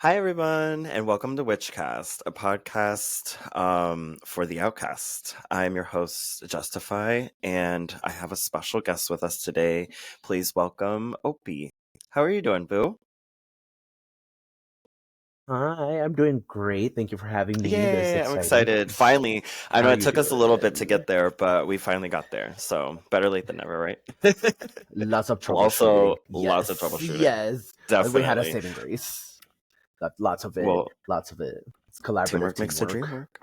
Hi, everyone, and welcome to Wytchcast, a podcast for the outcast. I'm your host, Justify, and I have a special guest with us today. Please welcome Opi. How are you doing, Boo? Hi, I'm doing great. Thank you for having me. This is Yay, I'm exciting. excited. Finally, I How know are it you took us a little bit to doing? get there, but we finally got there. So better late than never, right? Lots of troubleshooting. Also, lots of Yes, troubleshooting. yes. We had a Definitely. saving grace. Got lots of it. Well, Lots of it. It's collaborative teamwork makes the teamwork. dream work.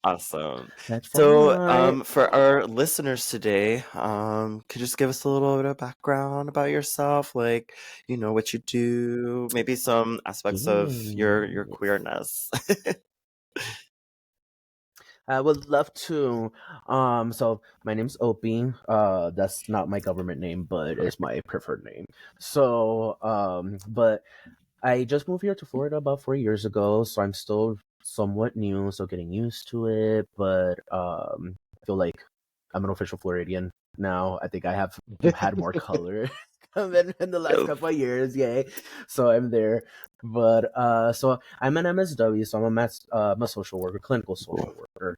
Awesome. That's So, right. for our listeners today, could you just give us a little bit of background about yourself, like, what you do, maybe some aspects of your Yes. queerness. I would love to. So my name's Opie. That's not my government name, but it's my preferred name. But I just moved here to Florida about 4 years ago, so I'm still somewhat new, so getting used to it. But I feel like I'm an official Floridian now. I think I have had more color in the last Yes. couple of years, yay! So I'm there. But so I'm an MSW, so I'm a social worker, clinical social worker.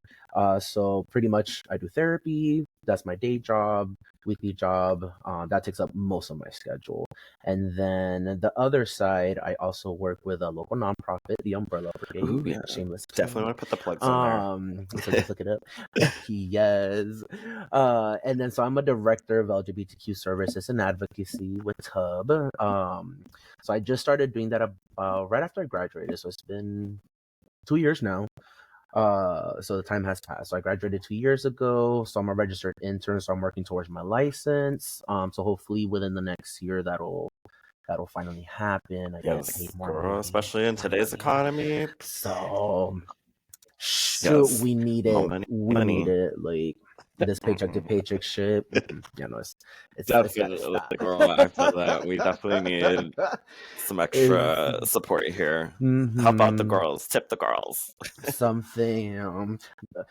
So pretty much I do therapy. That's my day job, weekly job. That takes up most of my schedule. And then the other side, I also work with a local nonprofit, the Umbrella Brigade. Ooh, yeah. Shameless Definitely plug. want to put the plugs in there. So just look it up. Yes. And then so I'm a director of LGBTQ services and advocacy with Hub. So I just started doing that right after I graduated. So it's been 2 years now. So the time has passed. So I graduated 2 years ago. So I'm a registered intern. So I'm working towards my license. So hopefully within the next year that'll finally happen. I get Yes, paid more girl, money. especially in More today's money. economy. So shoot, Yes, we need more it. money, We need money. it. Like this paycheck to paycheck shit. Yeah, no, it's gotta Definitely, stop. girl. I feel that we definitely need some Is extra support here. Help out the mm-hmm, girls, tip the girls. something.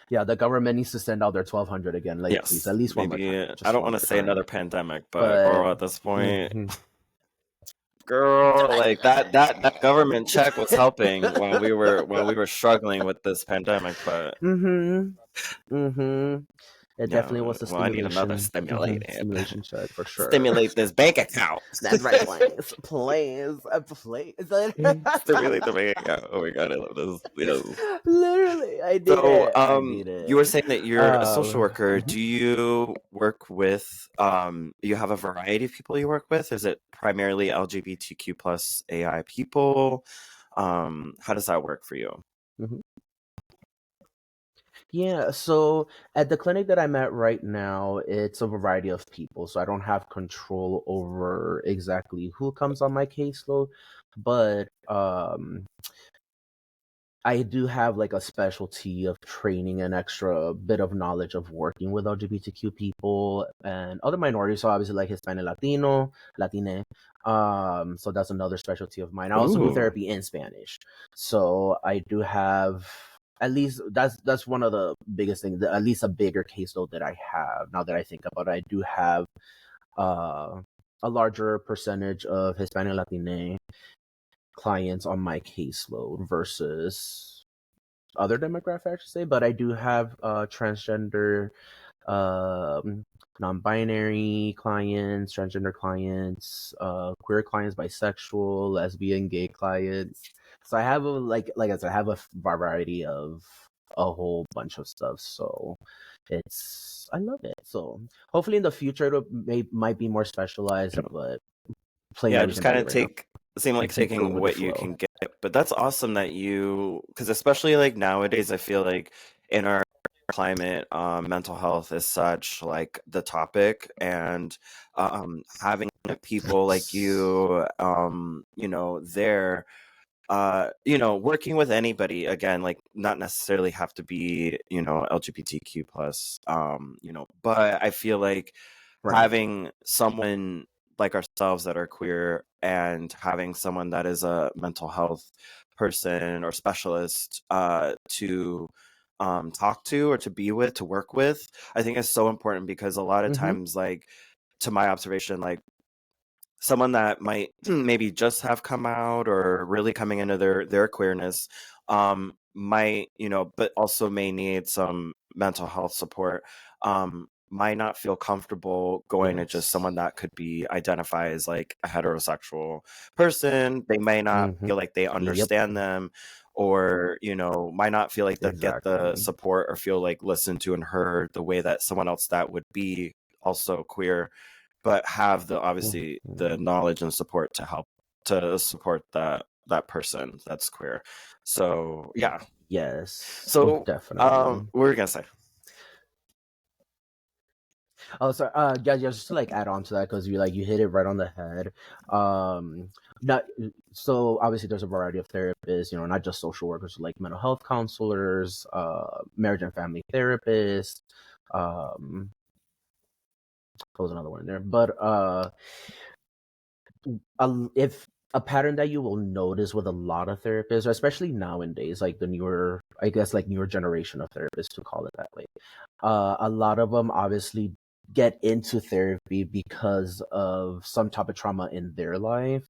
Yeah, the government needs to send out their 1,200 again. Like, please, Yes, at least one more maybe time. I Just don't one want to more say time. another pandemic, but But girl, at this point, mhm. girl, like that government check was helping while we were struggling with this pandemic, but Mhm. Mhm. It yeah, definitely was a well, I need another stimulated. stimulation check for sure. Stimulate this bank account. That's right, please, please. Stimulate the bank account. Oh my god, I love this. Yes. Literally, I need So, it. I need you it. were saying that you're a social worker. Mhm. Do you work with, you have a variety of people you work with? Is it primarily LGBTQ plus AI people? How does that work for you? Mhm. Yeah, so at the clinic that I'm at right now, it's a variety of people. So I don't have control over exactly who comes on my caseload, but I do have like a specialty of training and extra bit of knowledge of working with LGBTQ people and other minorities. So obviously like Hispanic, Latino, Latine. So that's another specialty of mine. I also do Ooh, therapy in Spanish. So I do have at least that's one of the biggest things, at least a bigger caseload that I have now that I think about it. I do have uh a larger percentage of Hispanic Latine clients on my caseload versus other demographic, I should say, but I do have transgender, um, non-binary clients, transgender clients, queer clients, bisexual, lesbian, gay clients. So I have like I said, I have a variety of a whole bunch of stuff. So I love it. So hopefully in the future might be more specialized, but playing yeah, just everything by kind ear of right now. seem like Keep going taking with the what you flow. can get. But that's awesome that because especially like nowadays, I feel like in our climate, mental health is such like the topic, and having people like Yes. you, there, working with anybody again, like not necessarily have to be, LGBTQ plus, but I feel like Right. having someone like ourselves that are queer and having someone that is a mental health person or specialist to talk to or to be with, to work with, I think is so important because a lot of Mm-hmm. times, like, to my observation, like, someone that might maybe just have come out or really coming into their queerness, might, but also may need some mental health support, might not feel comfortable going to just Yes. someone that could be identified as like a heterosexual person. They may not Mm-hmm. feel like they Yep. understand them, or might not feel like they get the Exactly. support or feel like listened to and heard the way that someone else that would be also queer, but have the obviously the Mhm. knowledge and support to help to support that person that's queer. So yeah. Yes. Oh, So definitely. what were you gonna say? Oh, sorry. Yeah, just to like add on to that because you hit it right on the head. Not so obviously there's a variety of therapists, not just social workers, like mental health counselors, marriage and family therapists. Um, what was another one in there? But if a pattern that you will notice with a lot of therapists, especially nowadays, like the newer, I guess, like newer generation of therapists to call it that way, a lot of them obviously get into therapy because of some type of trauma in their life.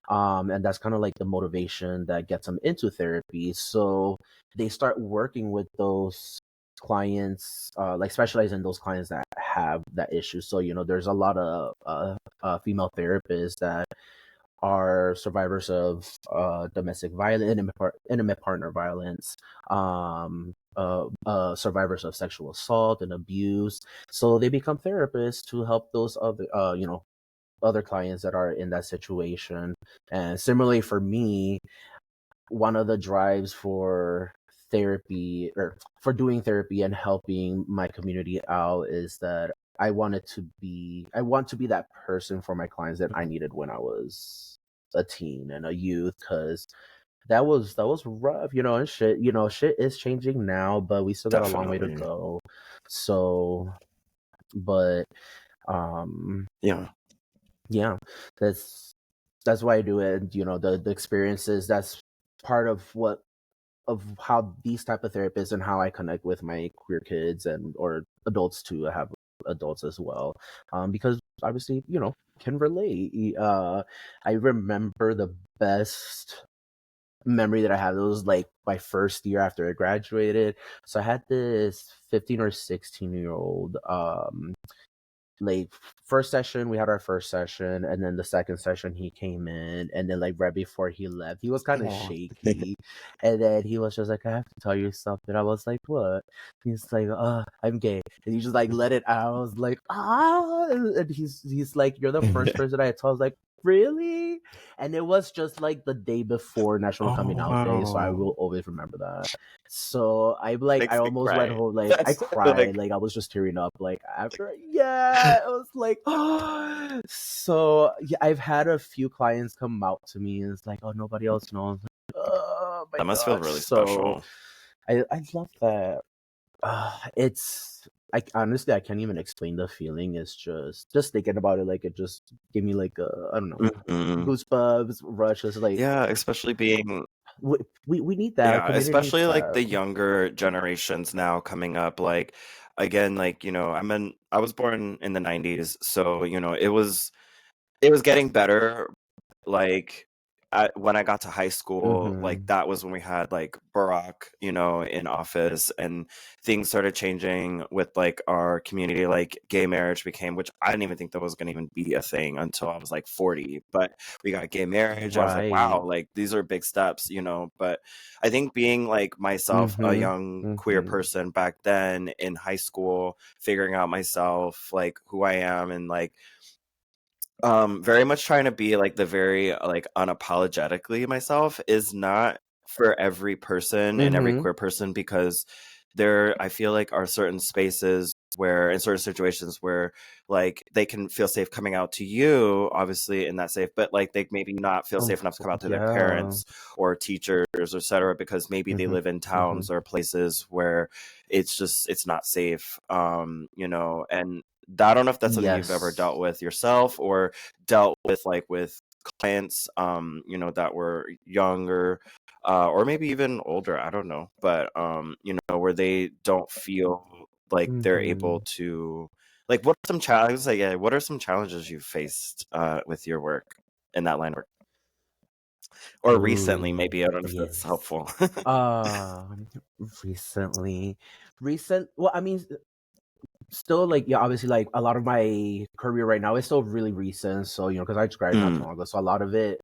And that's kind of like the motivation that gets them into therapy. So they start working with those clients, like specialize in those clients that have that issue. So, there's a lot of female therapists that are survivors of domestic violence, intimate partner violence, survivors of sexual assault and abuse. So they become therapists to help those other clients that are in that situation. And similarly for me, one of the drives for therapy or for doing therapy and helping my community out is that I want to be that person for my clients that I needed when I was a teen and a youth, because that was rough, and shit is changing now, but we still got a long way to Definitely. go. So, but um Yeah. yeah, that's why I do it. The experiences, that's part of how these type of therapists and how I connect with my queer kids and or adults too. I have adults as well, because obviously can relate. I remember the best memory that I have. It was like my first year after I graduated. So I had this 15 or 16-year old, like first session we had our first session, and then the second session he came in, and then like right before he left he was kind of Aw. shaky, and then he was just like, I have to tell you something. I was like, what? He's like, I'm gay. And he just like let it out. I was like, and he's like, you're the first person I told. I was like, really? And it was just like the day before National Coming Oh Out Day, so I wow. will always remember that. So I Makes me almost went cry. home, like I That's cried, like like I was just tearing up, like after. Yeah, it was like, so yeah, I've had a few clients come out to me and it's like, oh, nobody else knows. Oh my that must feel gosh. really So special. I love that. It's I honestly I can't even explain the feeling. It's just thinking about it, like it just gave me like a, I don't know, Mhm. goosebumps, rushes. Like Yeah, especially being we need that. Our yeah, community needs especially like that. the younger generations now coming up. Like again, like, I was born in the 90s, so it was getting better, like when I got to high school, like Mm-hmm. that was when we had like Barack, in office, and things started changing with like our community. Like gay marriage became, which I didn't even think that was going to even be a thing until I was like 40. But we got gay marriage. I was like, Right. wow, like these are big steps. But I think being like myself, a Mm-hmm. young queer Mm-hmm. person back then in high school, figuring out myself, like who I am, and like very much trying to be like the very like unapologetically myself is not for every person and every Mm-hmm. queer person, because there I feel like are certain spaces where in certain situations where like they can feel safe coming out to you, obviously in that safe, but like they maybe not feel safe enough to come out to their Yeah. parents or teachers, etc., because maybe they Mm-hmm. live in Mm-hmm. towns or places where it's not safe. And I don't know if that's something you've ever Yes. dealt with yourself or dealt with like with clients, that were younger, or maybe even older. I don't know, but where they don't feel like they're able Mm-hmm. to Like, what are some challenges? Like, yeah, what are some challenges you've faced with your work in that line of work, or recently? Ooh, Maybe I don't know if that's yes. helpful. Um, recently, well, I mean, still, like, yeah, obviously, like, a lot of my career right now is still really recent. So, because I just graduated not too Mm, long ago, so a lot of it,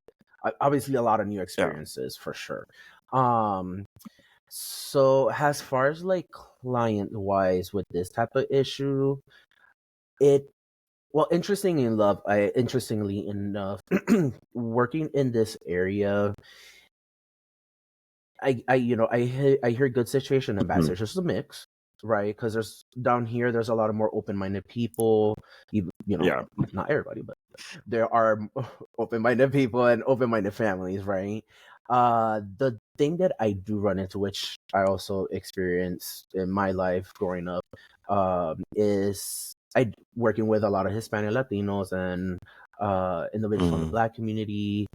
obviously, a lot of new yeah. experiences for sure. Um, so as far as like client wise with this type of issue, it well, interestingly enough, working in this area, I hear good situation and bad Mhm. situation. It's a mix, right? Because there's down here, there's a lot of more open minded people. Yeah. Not everybody, but there are open minded people and open minded families, right? The thing that I do run into, which I also experienced in my life growing up, is I working with a lot of Hispanic Latinos and individuals from the Mm, Black community.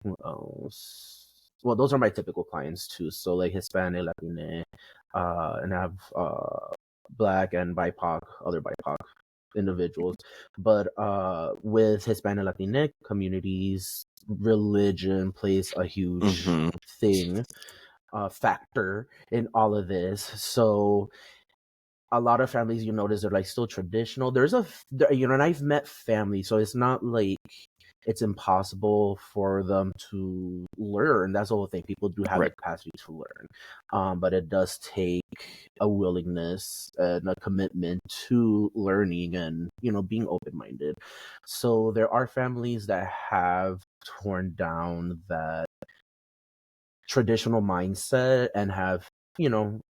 Who else? Well, those are my typical clients too. So like Hispanic, Latine, and I have Black and BIPOC, other BIPOC individuals. But with Hispanic Latinx communities, religion plays a huge mhm, thing, factor in all of this. So a lot of families, you notice, they're like still traditional. And I've met families, so it's not like it's impossible for them to learn. That's the whole thing. People do have the right. capacity to learn, but it does take a willingness and a commitment to learning and being open minded. So there are families that have torn down that traditional mindset and have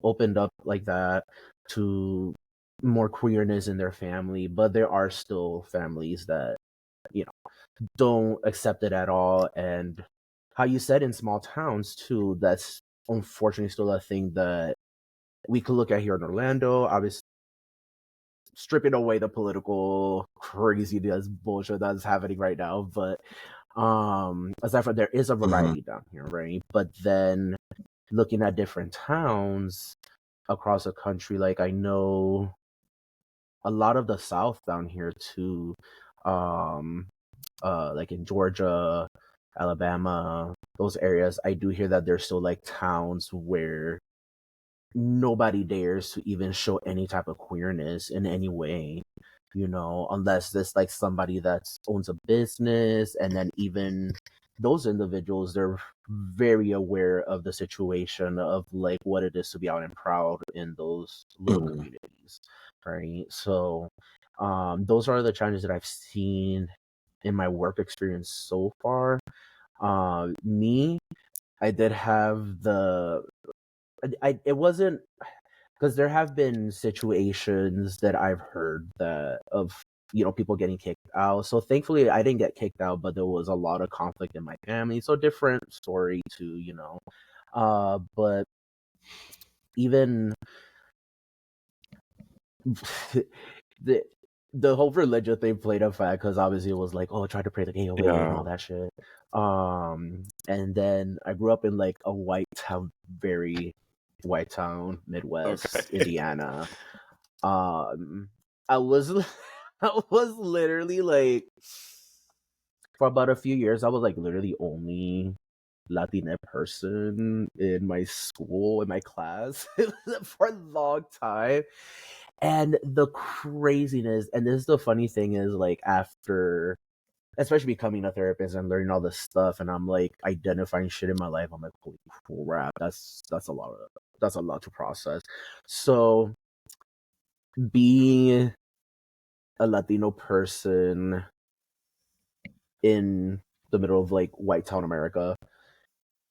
opened up like that to more queerness in their family, but there are still families that you know don't accept it at all. And how you said, in small towns too, that's unfortunately still a thing that we could look at here in Orlando, obviously, stripping away the political craziness bullshit that's happening right now. But aside from, there is a Mhm, variety down here, right? But then looking at different towns across the country, like I know a lot of the South down here too, um, like in Georgia, Alabama, those areas, I do hear that there's still like towns where nobody dares to even show any type of queerness in any way, unless there's like somebody that owns a business. And then even those individuals, they're very aware of the situation of like what it is to be out and proud in those little mhm, communities, right? So those are the challenges that I've seen in my work experience so far. Me, I did have it wasn't, because there have been situations that I've heard that of people getting kicked out. So thankfully I didn't get kicked out, but there was a lot of conflict in my family. So different story too, but even the the whole religion thing played a fact, because obviously it was like, oh, try to pray the gay away and yeah. all that shit. And then I grew up in like a white town, very white town, Okay. Midwest Indiana. um I was I was literally like, for about a few years, I was like literally only Latina person in my school, in my class, for a long time. And the craziness, and this is the funny thing, is like after, especially becoming a therapist and learning all this stuff, and I'm like identifying shit in my life, I'm like, holy crap, that's a lot to process. So being a Latino person in the middle of like white town America,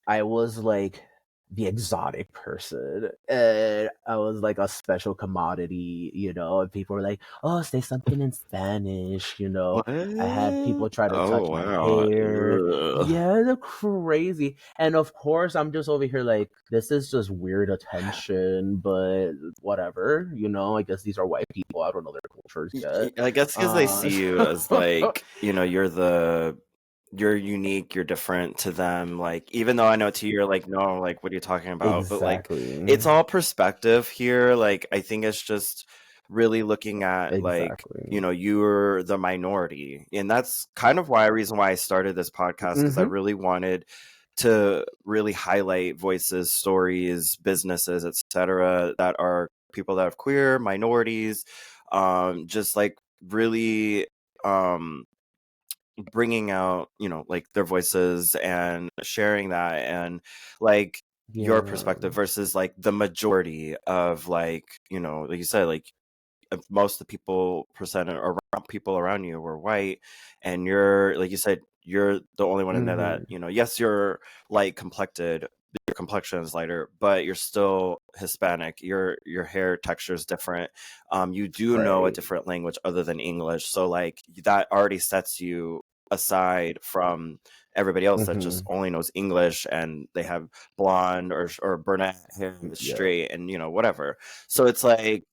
I was like the exotic person, and I was like a special commodity, and people were like, oh, say something in Spanish. What? I had people try to touch Oh, my wow. hair. Ugh. Yeah, they're crazy. And of course, I'm just over here like, this is just weird attention, but whatever, I guess these are white people. I don't know their cultures yet. I guess because they see you as like, you're unique, you're different to them. Like, even though I know to you, you're like, no, like, what are you talking about? But like, Exactly. it's all perspective here. Like, I think it's just really looking at like, Exactly. you're the minority. And that's kind of reason why I started this podcast, because I Mm-hmm. really wanted to really highlight voices, stories, businesses, etc., that are people that have queer minorities, just like really um bringing out, like their voices and sharing that, and like your Yeah. perspective versus like the majority of, like, like you said, like if most of the people presented around, people around you were white, and you're, like you said, you're the only one in there that, Mm-hmm. yes, you're light complected, your complexion is lighter, but you're still Hispanic, your hair texture is different, you do know a Right. different language other than English, so like that already sets you aside from everybody else that just Mm-hmm. only knows English, and they have blonde or brunette hair Yeah. straight, and whatever. So it's like,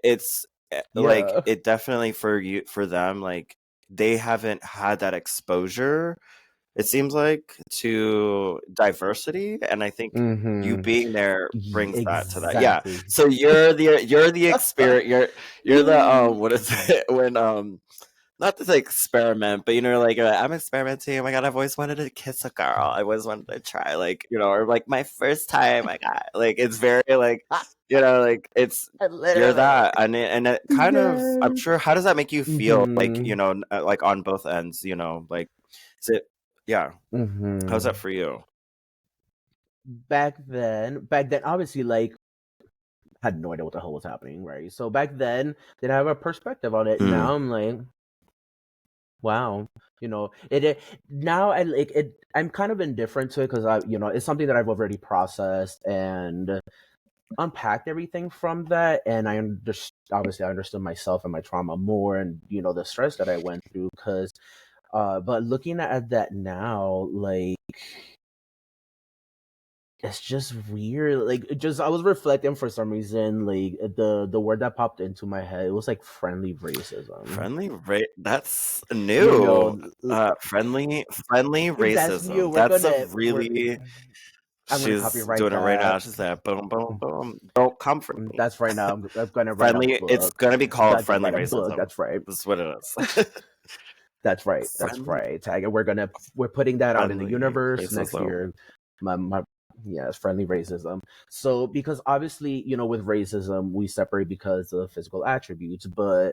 it's like, Yeah. it definitely for them, like they haven't had that exposure, it seems like, to diversity, and I think you Mm-hmm. being there brings that to that. Yeah. Exactly. So you're the experience, you're the Yeah. what is it, when not to say experiment, but like, I'm experimenting. Oh my god, I've always wanted to kiss a girl. I always wanted to try, like, or like my first time I got, like, it's very like, like it's, you're Literally. that, and it kind of, I'm Yes. sure. How does that make you feel? Like, Mm-hmm. like on both ends, like, is it, yeah. How's Mm-hmm. that for you? Back then, obviously, like, had no idea what the hell was happening, right? So back then, didn't have a perspective on it. Mm, Now I'm like, wow, it now I like it. I'm kind of indifferent to it because it's something that I've already processed and unpacked everything from that, and obviously I understood myself and my trauma more, and the stress that I went through. Because, but looking at that now, like, it's just weird. Like, I was reflecting for some reason. Like, the word that popped into my head, it was like friendly racism. that's You new. know, Friendly that's new. racism. That's a really, I'm gonna she's copyright doing it right now. that. She said, "Boom, boom, boom. Don't come for me." That's right now. I'm gonna write a Friendly. It's book. gonna be called That's friendly write a book. racism. That's right. That's what it is. That's right. That's Friendly, right. We're putting that out in the friendly universe next racism. year. My Yeah, it's friendly racism. So, because obviously, with racism we separate because of physical attributes, but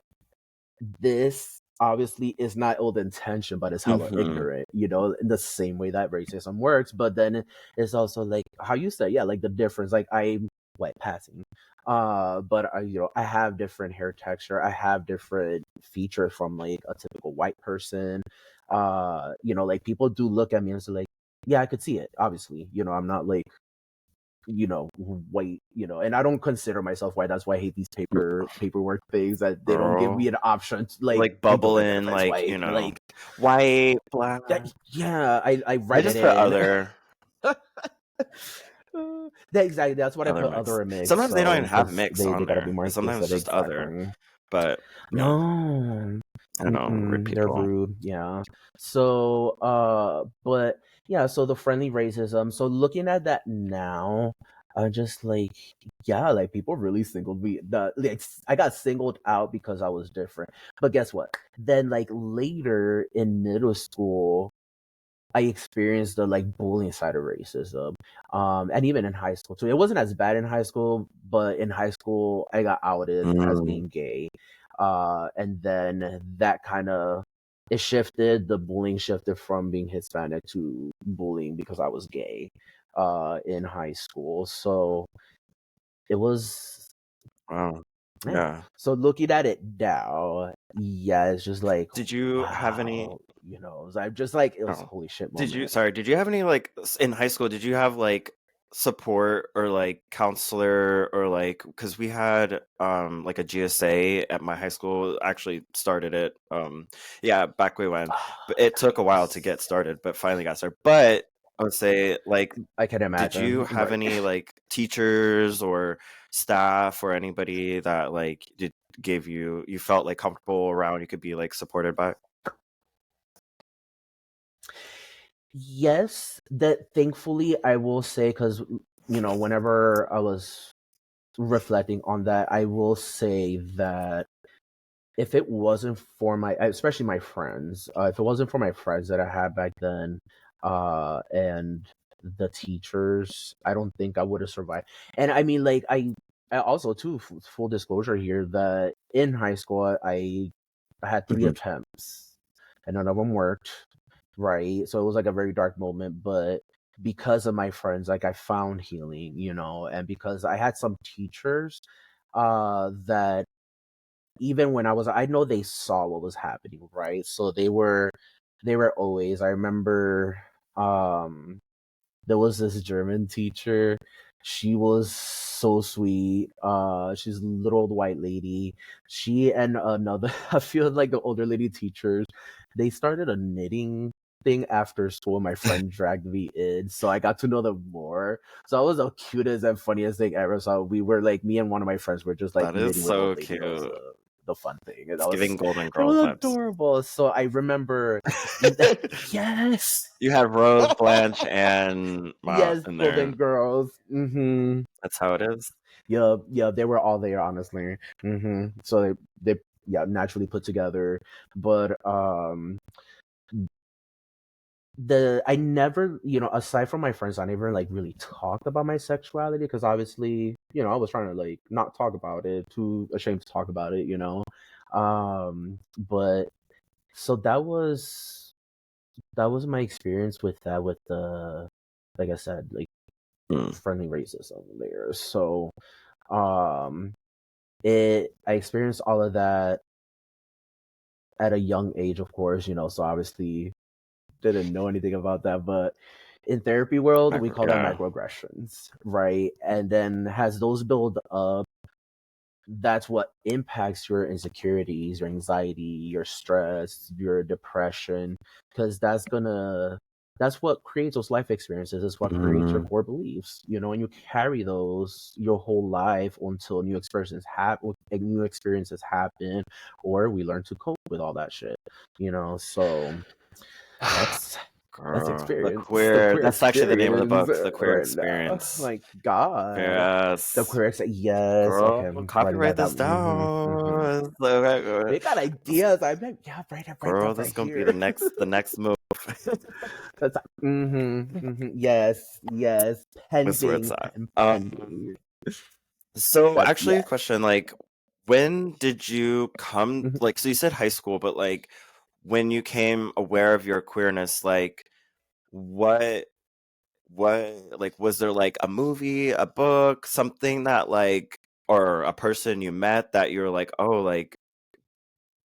this obviously is not ill intention, but it's hella Mm-hmm. ignorant, in the same way that racism works. But then it's also like how you said, yeah, like the difference. Like, I'm white passing, but I have different hair texture, I have different features from like a typical white person. Like, people do look at me and say like, yeah, I could see it. Obviously, I'm not like, white, and I don't consider myself white. That's why I hate these paperwork things that they don't give me Girl, an option to, like, like you don't bubble in, identify as like, white. Like, white, black. yeah, I I write it just put in. other. Exactly, that's what I Other put, mix. other in mix. Sometimes they don't So even have because mix they on gotta be there. more Sometimes it's inclusive. just other. Exactly. But No. I don't know, rude They're people. rude. Yeah. So, but yeah, so the friendly racism. So looking at that now, I'm just like, yeah, like, people really singled me. Like, I got singled out because I was different. But guess what? Then, like, later in middle school, I experienced the, like, bullying side of racism. And even in high school too. It wasn't as bad in high school, but in high school I got outed as Mm, being gay. And then that kind of, it shifted. The bullying shifted from being Hispanic to bullying because I was gay in high school. So it was, wow. yeah. Yeah. So looking at it now, yeah, it's just like, Did you have any? wow, so I'm just like, it was a Oh, holy shit did you? moment. Sorry. Did you have any, like, in high school? Did you have like support or like counselor, or like, because we had like a GSA at my high school. Actually started it. Yeah, back we went, but it took a while to Nice. get started, but finally got started. But I would say, like, I can did you imagine. have Right. any like teachers or staff or anybody that like gave you felt like comfortable around, you could be like supported by? Yes, that thankfully I will say, because whenever I was reflecting on that, I will say that if it wasn't for my, especially my friends, if it wasn't for my friends that I had back then, and the teachers, I don't think I would have survived. And I mean, like, I also too, full disclosure here, that in high school, I had 3 Mhm. attempts, and none of them worked. Right, so it was like a very dark moment, but because of my friends, like, I found healing, and because I had some teachers, that even when I know they saw what was happening, right? So they were always. I remember, um there was this German teacher. She was so sweet. She's a little old white lady. She and another, I feel like the older lady teachers, they started a knitting thing after school. My friend dragged me in, so I got to know them more. So it was the cutest and funniest thing ever. So we were like, me and one of my friends were just like That is knitting with the old so lady. That was cute. the fun thing. And It's giving Golden it was Girls vibes. adorable. So I remember, yes. You had Rose, Blanche, and Ma Yes, in there. Golden Girls. That's how it is. Yeah, they were all there, honestly. So they yeah, naturally put together. But the I never, aside from my friends, I never like really talked about my sexuality, because obviously, I was trying to like not talk about it, too ashamed to talk about it. But so that was my experience with that, with the, like I said, like, Mm. friendly racism there. So um I experienced all of that at a young age, of course, so obviously didn't know anything about that. But in therapy world, we call that Yeah. microaggressions, right? And then as those build up, that's what impacts your insecurities, your anxiety, your stress, your depression, because that's what creates those life experiences. It's what creates your Mm. core beliefs, and you carry those your whole life until new experiences happen, or we learn to cope with all that shit. So that's that's Girl, the queer that's actually the name of the experience book, The Queer right now. Experience. My God. The Yes. queer yes, okay, Girl, I'm writing copyright that this down. down. So, We got ideas. I'm like, yeah, write girl, that this right is gonna be here. the next move. That's yes, Is where it's at. pending. So That's actually a yes. question, like, when did you come, Mhm. like, so you said high school, but like when you came aware of your queerness, like what like was there like a movie, a book, something that like, or a person you met that you're like, oh, like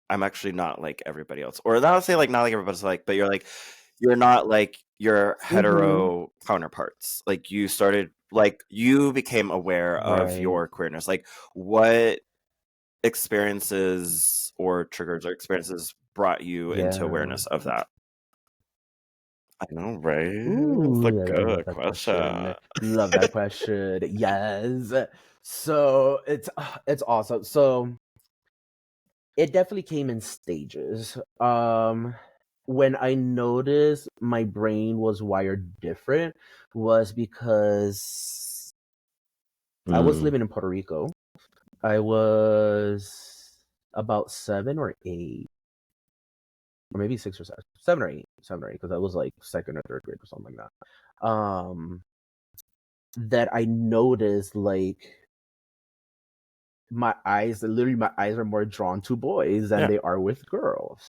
I'm actually not like everybody else, or not to say like not like everybody's like, but you're not like your Mhm. hetero counterparts. Like you started, like you became aware of Right. your queerness. Like what experiences or triggers or experiences brought you into Yeah. awareness of that? I know, right? It's a Ooh, I love good that question. question. Love that question. Yes. So it's awesome. So it definitely came in stages. When I noticed my brain was wired different was because I was Mm. living in Puerto Rico. I was about 7 or 8, or maybe 6 or 7, 7 or 8, because I was like second or third grade or something like that. That I noticed, like, my eyes are more drawn to boys than Yeah. they are with girls.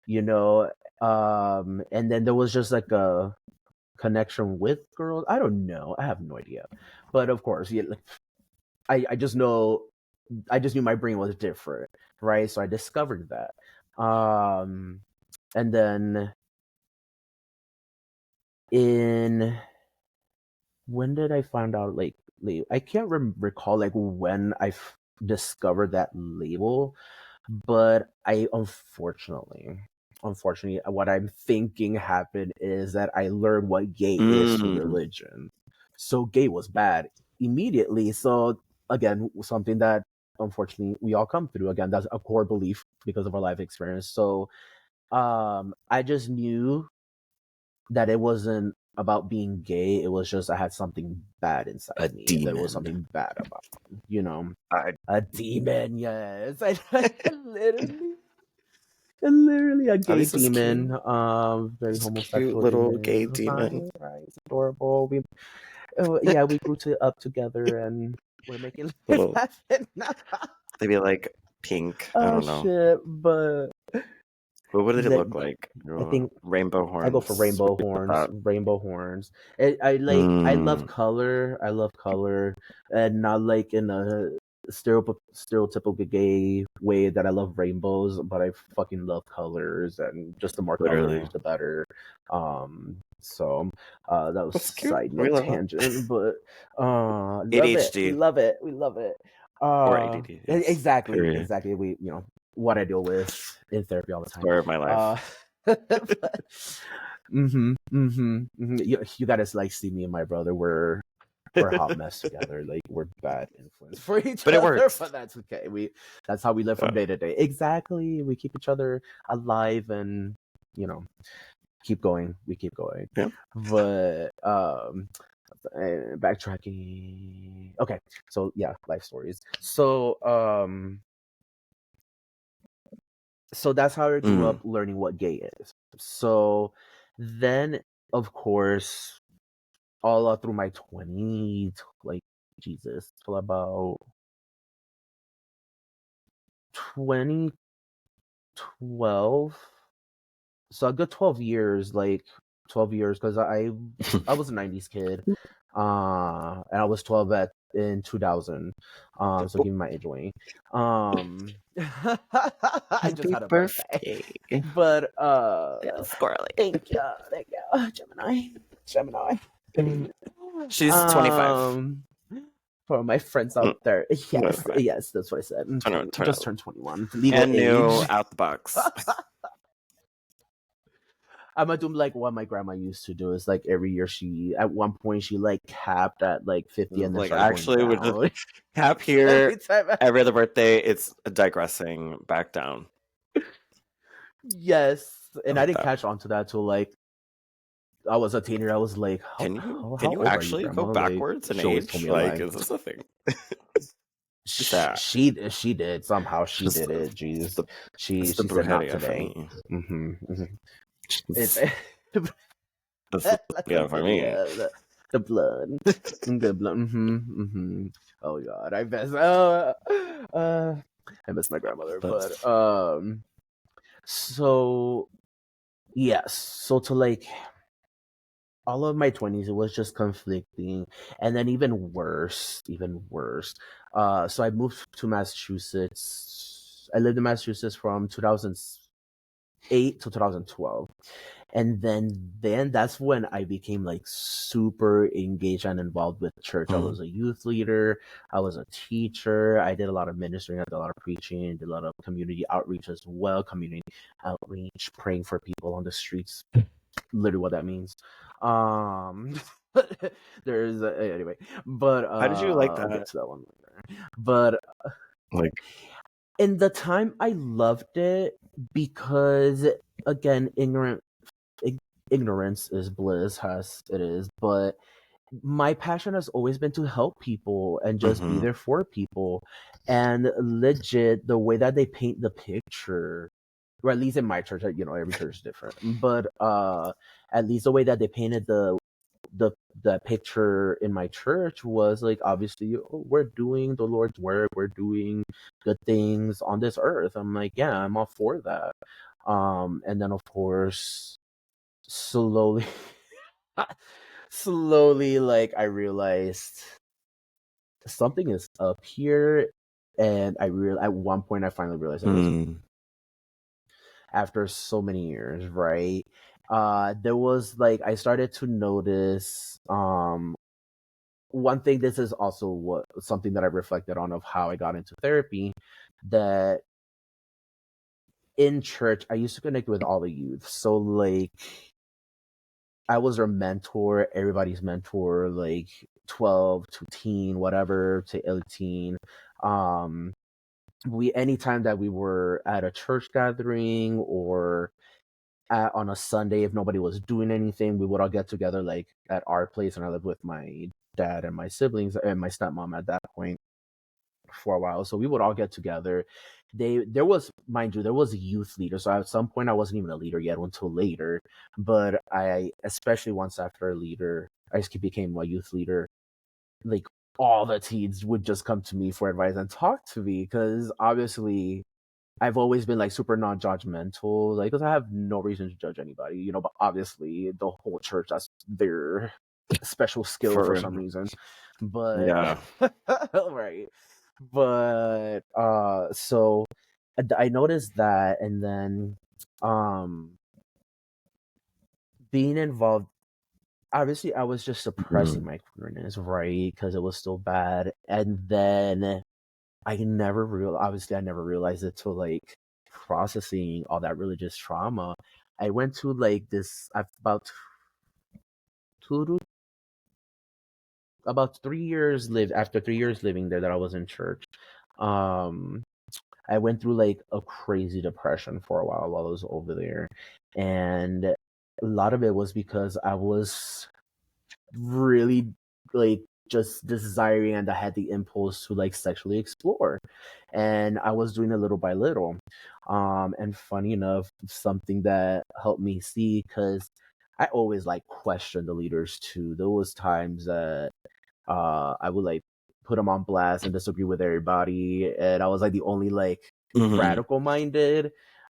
You know, and then there was just like a connection with girls. I don't know. I have no idea. But of course, yeah, like, I just know, I just knew my brain was different, right? So I discovered that. And then in when did I find out, like, I can't recall like when discovered that label, but I unfortunately, what I'm thinking happened is that I learned what gay is through Mm. religion. So gay was bad immediately. So again, something that unfortunately we all come through. Again, that's a core belief because of our life experience. So I just knew that it wasn't about being gay. It was just I had something bad inside A me. There was demon. something bad about me, you know. I, A demon, yes. literally a at gay least it's demon. cute. Very It's a cute homosexual little demon. gay It was demon. fine, right? It's adorable. Yeah, we grew up together, and we're making life Little, happen now. maybe like pink. I Oh don't know. shit! But But what did it the, look like? I think Rainbow I go for horns. rainbow We got horns. that. Rainbow horns. I like. I love Mm, color. I love color, and not like in a stereotypical gay way that I love rainbows, but I fucking love colors, and just the more literally. colors, the better. So that was That's cute. side We note love it. tangent, but love it. We ADHD love it. We love it. or ADD. Yes. Exactly, Period. exactly. We, what I deal with in therapy all the time. Story of my life. But, You gotta like see me and my brother. We're a hot mess together. Like we're bad influence for each But it other, works. but that's okay. That's how we live from day to day. Exactly. We keep each other alive and keep going. We keep going. Yeah. But backtracking. Okay. So yeah, life stories. So that's how I grew up learning what gay is. So then, of course, all through my 20s, like Jesus, till about 2012. So a good 12 years, like 12 years, because I was a 90s kid, and I was 12 in 2000. So give me my age away. I just Happy had a birthday. birthday. But Squirrely. thank you, Gemini. She's 25. For my friends out there, yes, yes, that's what I said. Just turned 21, legal and age. new out the box. I'm gonna do like what my grandma used to do. Is like every year at one point she like capped at like 50, and then Like started actually, going we down. just cap here. Every other birthday, it's digressing back down. Yes, and I didn't that. catch on to that till like I was a teenager. I was like, Can how you old are you, actually grandma? go backwards Like, in she always told age? me a Like, lie. is this a thing? She did somehow. She just, did it. Jeez, the, she the said not brujeria today. for me. It's Yeah, for me. The blood, the blood. Oh God, I miss my grandmother. But so yes, so to like all of my 20s, it was just conflicting, and then even worse. So I moved to Massachusetts. I lived in Massachusetts from 2008 to 2012, and then that's when I became like super engaged and involved with church. I was a youth leader, I was a teacher, I did a lot of ministering, I did a lot of preaching, did a lot of community outreach as well. Community outreach, praying for people on the streets, literally what that means. There's anyway, but how did you like that? I'll get to that one later. But like in the time, I loved it because again, ignorance is bliss, as it is. But my passion has always been to help people and just be there for people. And legit, the way that they paint the picture, or at least in my church, every church is different, but at least the way that they painted the picture in my church was like, obviously, we're doing the Lord's work, we're doing good things on this earth. I'm like, yeah, I'm all for that. And then of course, slowly like I realized something is up here, and at one point I finally realized it was after so many years, right? There was like I started to notice one thing. This is also something that I reflected on of how I got into therapy, that in church I used to connect with all the youth. So like I was their mentor, everybody's mentor, like 12 to teen, whatever, to 18. Anytime that we were at a church gathering or on a Sunday, if nobody was doing anything, we would all get together like at our place, and I lived with my dad and my siblings and my stepmom at that point for a while. So we would all get together. There was, mind you, there was a youth leader. So at some point I wasn't even a leader yet until later. But I, especially once after a leader, I just became a youth leader. Like all the teens would just come to me for advice and talk to me because obviously I've always been like super non-judgmental, like because I have no reason to judge anybody, you know. But obviously, the whole church, that's their special skill for For some reason. But yeah. right, but so I noticed that, and then um being involved. Obviously, I was just suppressing Mhm. my queerness, right? Because it was still bad, and then obviously I never realized it till like processing all that religious trauma. I went to like this two to about 3 years lived after 3 years living there that I was in church. Um I went through like a crazy depression for a while I was over there. And a lot of it was because I was really like just desiring, and I had the impulse to like sexually explore, and I was doing it little by little. And funny enough, something that helped me see, because I always like question the leaders too. There was times that I would like put them on blast and disagree with everybody, and I was like the only like Mhm. radical minded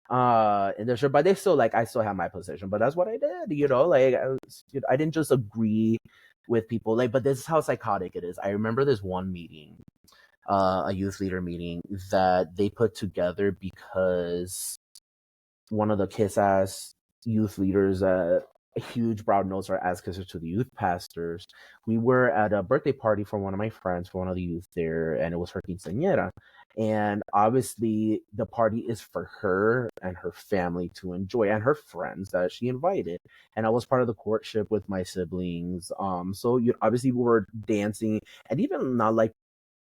in the show, but they still like I still have my position, but that's what I did, you know. Like I didn't just agree with people, like, but this is how psychotic it is. I remember this one meeting, a youth leader meeting that they put together because one of the kiss ass youth leaders, a huge broad nose, are ass kisser to the youth pastors. We were at a birthday party for one of my friends, for one of the youth there, and it was her quinceañera. And obviously, the party is for her and her family to enjoy, and her friends that she invited. And I was part of the courtship with my siblings. So obviously we were dancing, and even not like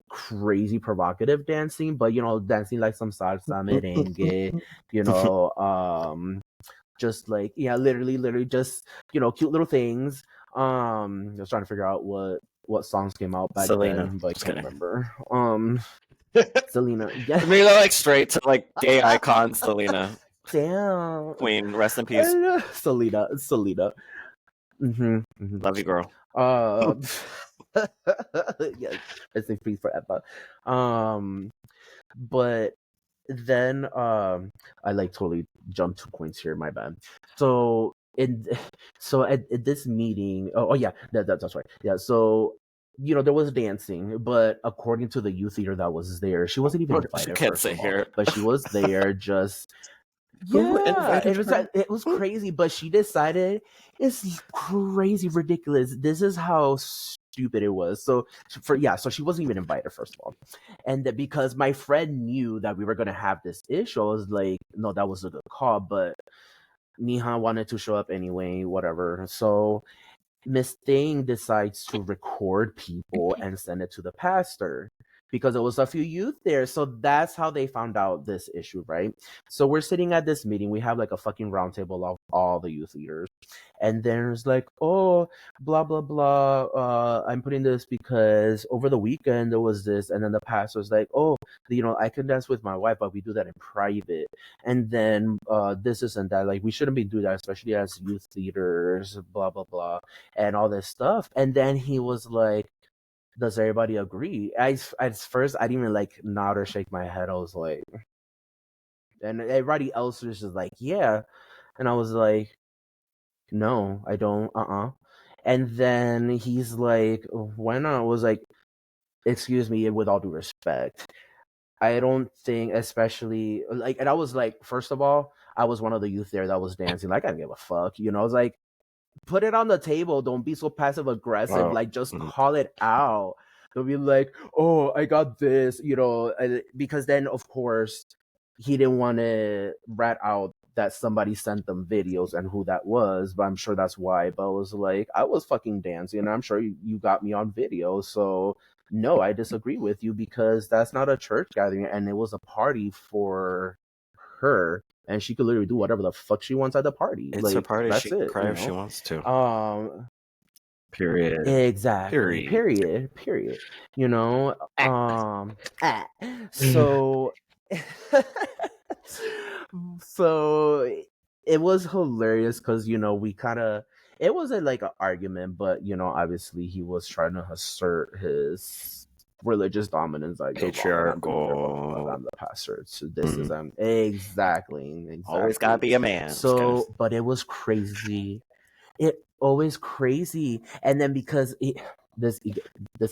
crazy provocative dancing, but dancing like some salsa, merengue, you know, just like, yeah, literally just, cute little things. I was trying to figure out what songs came out back Selena. then, but I Just can't kidding. remember. Selena, yeah. Maybe like straight to like gay icon Selena. Damn. Queen. Rest in peace. Selena. Mm-hmm. Love you, girl. Uh, yes, rest in peace forever. Um, but then I like totally jumped 2 points here, my bad. So in so at this meeting, oh yeah, that's right. Yeah, so there was dancing, but according to the youth leader that was there, she wasn't even What you invited, can't first say of all, here. but she was there just. Who Yeah, invited her? it was crazy, but she decided it's crazy ridiculous. This is how stupid it was. So she wasn't even invited, first of all, and that because my friend knew that we were gonna have this issue, I was like, no, that was a good call, but Miha wanted to show up anyway, whatever. So Miss Thing decides to record people and send it to the pastor because there was a few youth there. So that's how they found out this issue, right? So we're sitting at this meeting. We have like a fucking roundtable of all the youth leaders. And there's like, oh, blah, blah, blah. I'm putting this because over the weekend there was this. And then the pastor's like, oh, I can dance with my wife, but we do that in private. And then this and that. Like, we shouldn't be doing that, especially as youth leaders, blah, blah, blah, and all this stuff. And then he was like, does everybody agree? At first, I didn't even like nod or shake my head. I was like, and everybody else was just like, yeah. And I was like, no, I don't, And then he's like, why not? I was like, excuse me, with all due respect, I don't think, especially like, and I was like, first of all, I was one of the youth there that was dancing. Like, I didn't give a fuck, I was like, put it on the table. Don't be so passive aggressive. Wow. Like, just call it out. Don't be like, oh, I got this, because then, of course, he didn't want to rat out that somebody sent them videos and who that was, but I'm sure that's why. But I was like, I was fucking dancing, and I'm sure you got me on video. So, no, I disagree with you because that's not a church gathering, and it was a party for her. and she could literally do whatever the fuck she wants at the party. It's like her party. that's She can it, cry if she wants to. Period. Exactly. Period. You know, so so it was hilarious because we kind of, it wasn't like an argument, but obviously he was trying to assert his religious dominance, like Patriarchal. I'm the pastor, so this is exactly Always gotta be a man. So but it was crazy. It always crazy. And then because this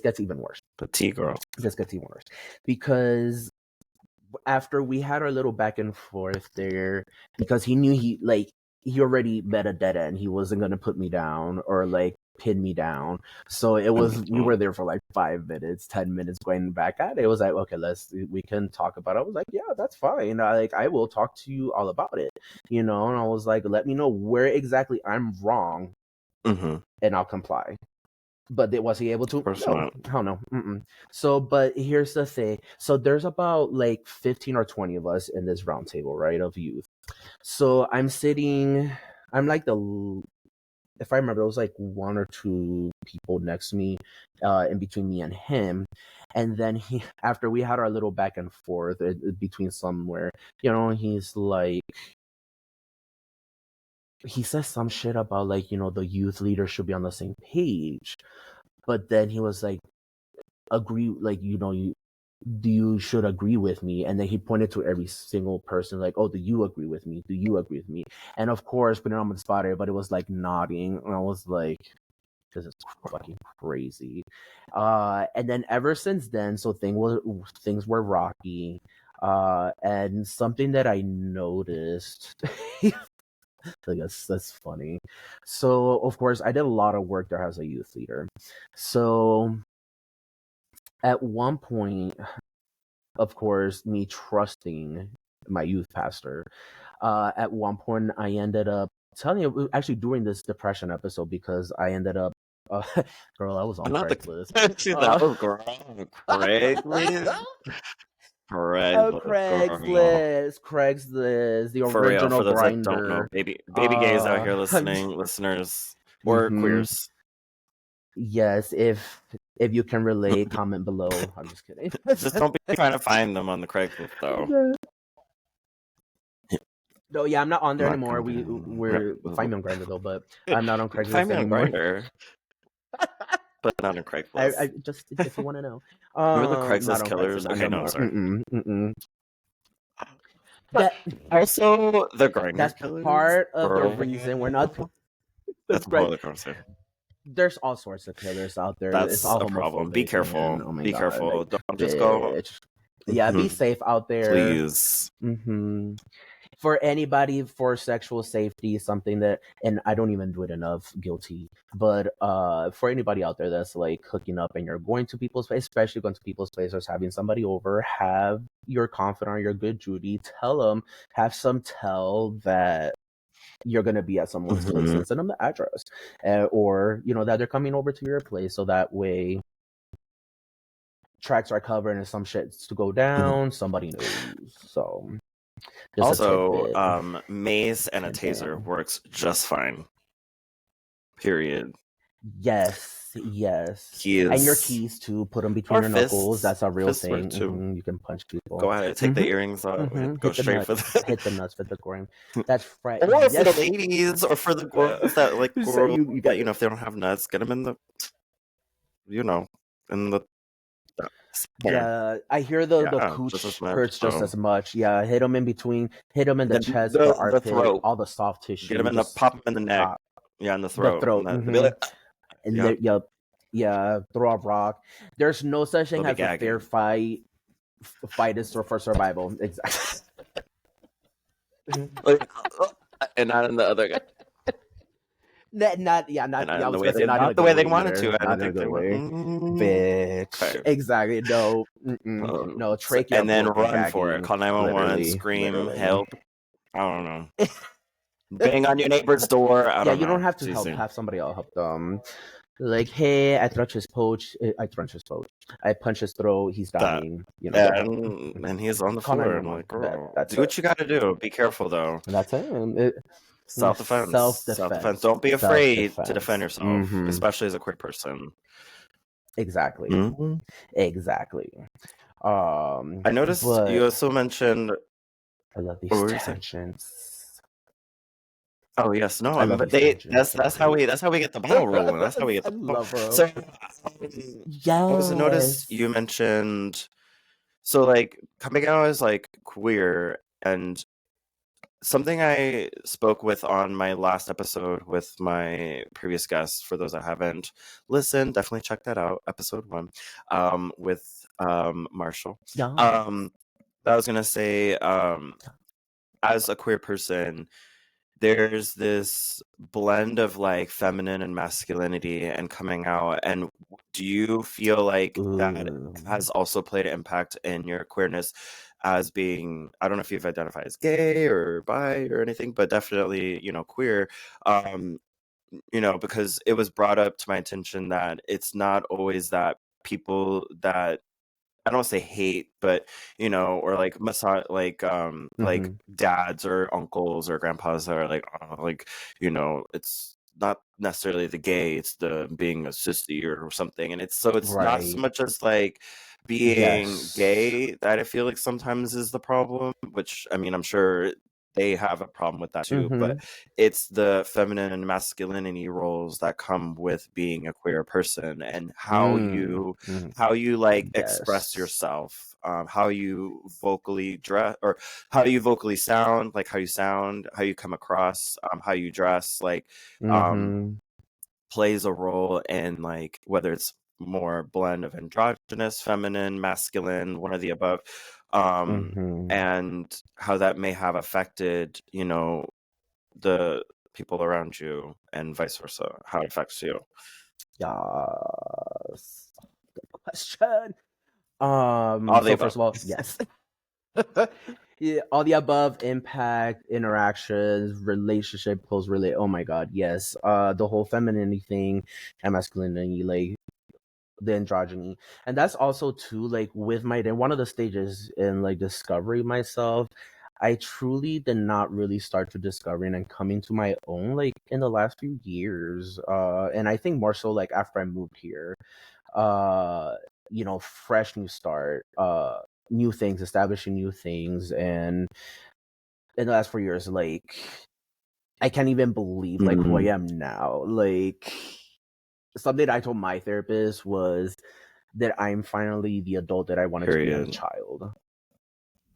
gets even worse. Petite girl. This gets even worse because after we had our little back and forth there, because he knew he already met a dead end. He wasn't gonna put me down or like pin me down. So it was, we were there for like 5 minutes, 10 minutes going back at it. It was like, okay, we can talk about it. I was like, yeah, that's fine. I will talk to you all about it, and I was like, let me know where exactly I'm wrong, and I'll comply. But was he able to? No, hell no. So, but here's the thing. So there's about like 15 or 20 of us in this round table, right, of youth. So I'm like if I remember, it was like 1 or 2 people next to me, in between me and him. And then after we had our little back and forth between somewhere, he's like, he says some shit about like, the youth leader should be on the same page. But then he was like, agree, like, you should agree with me. And then he pointed to every single person like, oh, do you agree with me? Do you agree with me? And of course, putting on the spot, everybody was like nodding. And I was like, this is fucking crazy. And then ever since then, so things were rocky. And something that I noticed, I guess that's funny. So of course, I did a lot of work there as a youth leader. So at one point, of course, me trusting my youth pastor, at one point I ended up telling you, actually during this depression episode, because I ended up, girl, I was on Craigslist. That was girl. Craigslist. Craigslist, the for original real, for those Grindr. that don't know, baby gays out here listening, listeners or queers. Yes, if you can relate, comment below. I'm just kidding. Just don't be trying to find them on the Craigslist though. No, yeah, I'm not on there anymore. We're find me on Grindr though, but I'm not on Craigslist find me anymore. On Grindr, but not on Craigslist. I just, if you want to know, remember the Craigslist killers? Okay, no, sorry. Also, the Grindr killers. Part of the reason we're not. That's great. There's all sorts of killers out there. That's it's all a problem. Be careful. Oh my be God, careful. like, don't just go. Yeah, be safe out there, please. For anybody, for sexual safety, something that, and I don't even do it enough, guilty. But for anybody out there that's like hooking up and you're going to people's place, especially going to people's places, having somebody over, have your confidant, your good Judy, tell them, have some tell that you're going to be at someone's place and send them the address, or that they're coming over to your place, so that way tracks are covered and some shit's to go down, somebody knows. So also, mace and a taser works just fine. Period. Yes. And your keys too, put them between your knuckles. That's a real thing. You can punch people. Go ahead, take the earrings off. Go straight for the hit the nuts with the groin. That's right. Or for the ladies, or for the girls that like girls that, if they don't have nuts, get them in the, in the. Yeah, I hear the cooch hurts just as much. Yeah, hit them in between, hit them in the chest, the armpit, throat, all the soft tissue. Get them in the pop them in the neck. Yeah, in the throat. Throw a rock. There's no such thing as a fair fight. Fight is for survival. Exactly. And not in the other guy. Not the way they wanted to. I don't think they would. Bitch. Exactly. No. No. Trachea. And then run for it. Call 911. Scream. Help. I don't know. Bang on your neighbor's door. I don't know. You don't have to help. Have somebody else help them. Like, hey, I punched his poach. I punch his throat. He's That dying. Go home. and he's on the Call floor. I'm 911. like, girl, That's do it. what you got to do. Be careful though. That's it. Self defense. Self Self defense. defense. Don't be Self afraid to defend defense. yourself, especially as a queer person. Exactly. Mhm. Exactly. I noticed you But also mentioned. I love What these were you saying? tangents. Oh yes, no, I love but these tangents. that's how we get the ball rolling. That's how we get I the ball. love them. So I also noticed Yes. you mentioned so like coming out as like queer and something I spoke with on my last episode with my previous guests. For those that haven't listened, definitely check that out, episode 1, with Marshall. Yes. Um, I was gonna say, as a queer person, there's this blend of like feminine and masculinity and coming out. And do you feel like that Ooh. has also played an impact in your queerness as being, I don't know if you've identified as gay or bi or anything, but definitely, queer. Um, because it was brought up to my attention that it's not always that people that I don't say hate, but or like like Mm-hmm. dads or uncles or grandpas that are like, oh, like, it's not necessarily the gay, it's the being a sissy or something. And it's not so Right. much as like being Yes. gay that I feel like sometimes is the problem, which I mean I'm sure they have a problem with that too, Mm-hmm. but it's the feminine and masculinity roles that come with being a queer person and Mm-hmm. how you like express Yes. yourself, how you vocally dress or how you vocally sound, like how you sound, how you come across, how you dress, like um, Mm-hmm. plays a role in like whether it's more blend of androgynous, feminine, masculine, one or the above, Mm-hmm. and how that may have affected, the people around you and vice versa, how it affects you. Yes. Good question. All the So first above. of all, yes. Yeah, all the above: impact, interactions, relationship, close relate. Oh my god, yes. The whole femininity thing and masculinity, like the androgyny. And that's also too like with my then one of the stages in like discovering myself. I truly did not really start to discovering and coming to my own like in the last few years. And I think more so like after I moved here. Uh fresh new start, new things, establishing new things. And in the last 4 years, like I can't even believe like who I Mm, am now. Like something I told my therapist was that I'm finally the adult that I wanted to be as a period. child.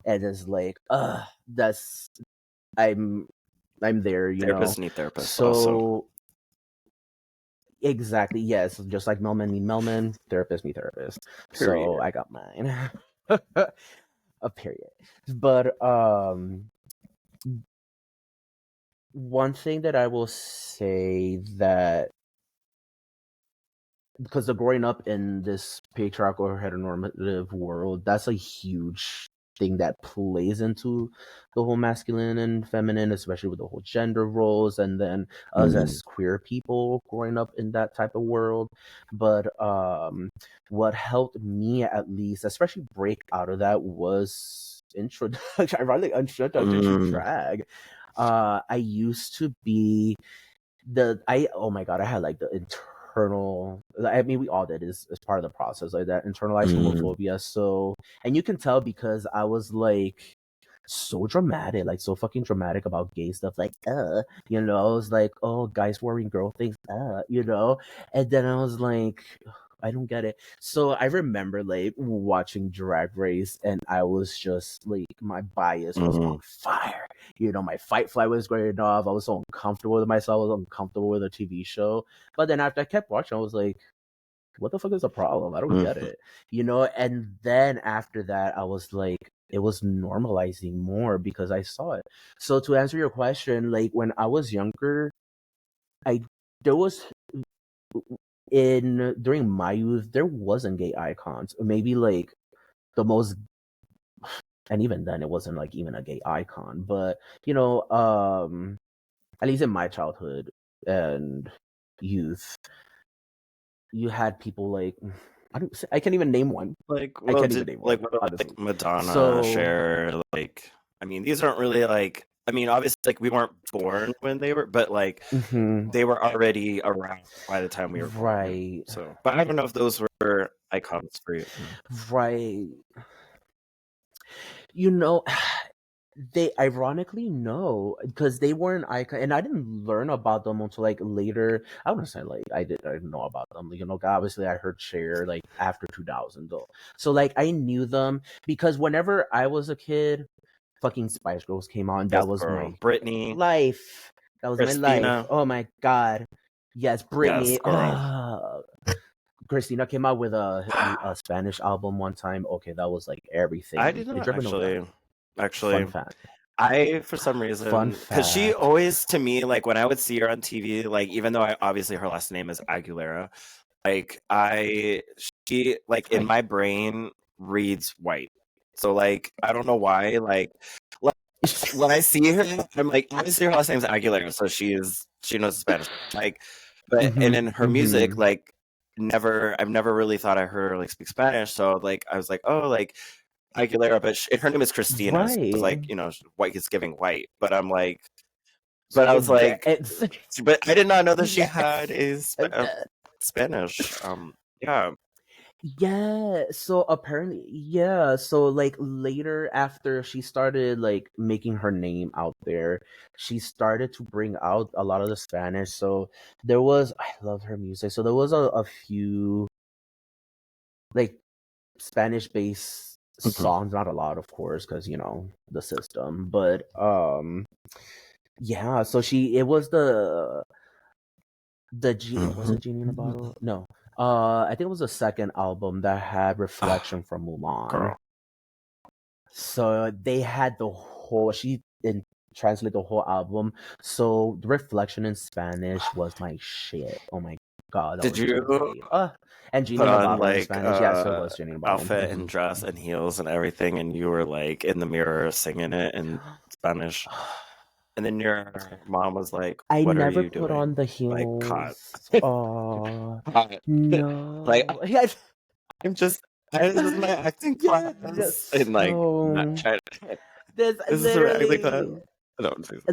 And it's like, that's I'm I'm there, Therapists need therapists also. So exactly, yes. Just like Melman need Melman, therapist need therapist. So Period. I got mine. A period. But one thing that I will say that because the growing up in this patriarchal or heteronormative world, that's a huge thing that plays into the whole masculine and feminine, especially with the whole gender roles, and then us Mm, as queer people growing up in that type of world. But what helped me at least, especially break out of that, was introduction. Ironically, introduction to mm, drag. I used to be oh my god, I had like the internal, I mean we all did, is part of the process, like that internalized mm, homophobia. So, and you can tell because I was like so dramatic, like so fucking dramatic about gay stuff, like I was like, oh, guys wearing girl things, and then I was like, I don't get it. So I remember like watching Drag Race, and I was just like, my bias was on mm, fire. My fight fly was going off. I was so uncomfortable with myself. I was uncomfortable with the TV show. But then after I kept watching, I was like, what the fuck is the problem? I don't get mm, it. And then after that, I was like, it was normalizing more because I saw it. So to answer your question, like when I was younger, I there was in during my youth, there wasn't gay icons. Maybe like the most, and even then it wasn't like even a gay icon. But at least in my childhood and youth, you had people like I can't even name one. Like, I well, can't even did name one, like what about honestly. like Madonna, So Cher? Like, I mean, these aren't really like. I mean, obviously, like we weren't born when they were, but like mhm, they were already around by the time we were born. right, So, but I don't know if those were icons for you. right. You know, they ironically no, because they were an icon, and I didn't learn about them until like later. I wouldn't say like I didn't know about them. You know, obviously I heard Cher like after 2000 though, so like I knew them because whenever I was a kid, fucking Spice Girls came on. Yes, That was girl. my Brittany, life. That was my life. Christina. Oh my god. Yes, Yes, Britney. girl. Christina came out with a Spanish album one time. Okay, that was like I everything. did Did not you ever know that? Fun actually. fact. I, for some Fun reason, because she fact. always, to me, like when I would see her on TV, like even though obviously her last name is Aguilera, like she, like in Right. my brain reads white. So like, I don't know why, like when I see her, I'm like, obviously her last name is Aguilera, so she knows Spanish. Like, but and Mm-hmm. in her music, Mm-hmm. like I've never really thought I heard her like speak Spanish. So like, I was like, oh, like Aguilera, but her name is Christina. So it's Right. like, white is giving white. But I'm like, but I was Yeah, like, but I did not know that she had yes. a Spanish. Yeah. Yeah, so apparently, yeah, so like later after she started like making her name out there, she started to bring out a lot of the Spanish. So there was, I love her music. So there was a few like Spanish based Mhm. songs, not a lot, of course, because the system, but yeah, so it was was it Genie in a Mhm. Bottle? No. I think it was the second album that had Ah, Reflection from Mulan. girl. So they had the whole she and translate the whole album. So the Reflection in Spanish was my shit. Oh my god, that Did was so you great. And Genie put in a on Bottle in like Spanish. Yes, it was Genie in a Bottle. outfit and dress and heels and everything, and you were like in the mirror singing it in Spanish? And then your mom was like, I "What are never you put on doing?" the Like, caught. heels. Oh Caught. Like, no. Yes. I'm just, this is my acting Yeah, class, and like, not so trying. there's This is my acting class. literally I don't think so.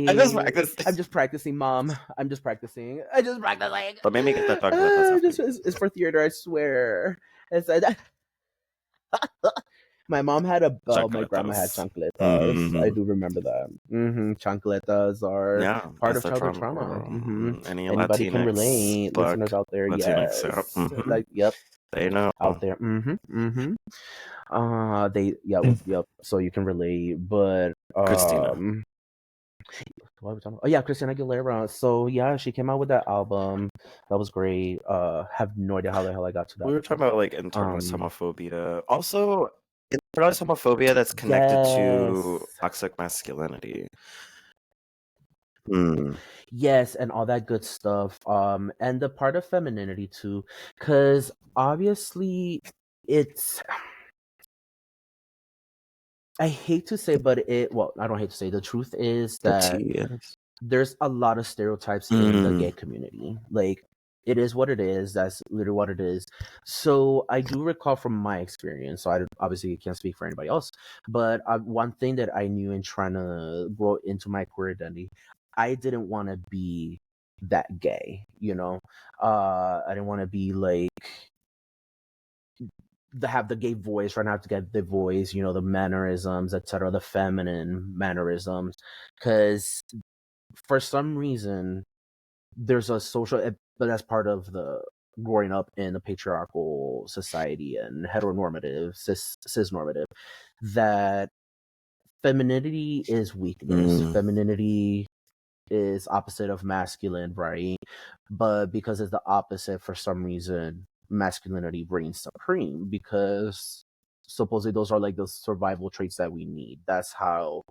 I just Literally, practice. I'm just practicing, mom. I'm just practicing. I just practicing. But maybe get that chocolate after. It's for theater. I swear. It's my mom had a bell. My grandma had Chocolates. chancletas. I Mm-hmm. do remember that. Chancletas are Yeah, part that's of the childhood trauma trauma. girl. Any Anybody can Latinx relate. Listeners book, out there, Latinx, yeah. yes. Like, yep, They know. out there. Yep. So you can relate, but Christina. what are we talking about? Oh yeah, Christina Aguilera. So yeah, she came out with that album. That was great. Have no idea how the hell I got to We that. were talking about like internalized Um, homophobia. Also, internalized homophobia that's connected to yes, toxic masculinity. Hmm. yes, and all that good stuff. And the part of femininity too, because obviously it's. I hate to say, but I don't hate to say. The truth is The that T, yes. there's a lot of stereotypes in the Mm. gay community. Like, it is what it is. That's literally what it is. So I do recall from my experience. So I obviously can't speak for anybody else. But one thing that I knew in trying to grow into my queer identity, I didn't want to be that gay. I didn't want to be like have the gay voice, right now to get the voice, the mannerisms, etc., the feminine mannerisms, because for some reason there's a social, but that's part of the growing up in a patriarchal society and heteronormative, cisnormative, that femininity is weakness. Mm. Femininity is opposite of masculine, right? But because it's the opposite, for some reason, masculinity reigns supreme because supposedly those are like the survival traits that we need. That's how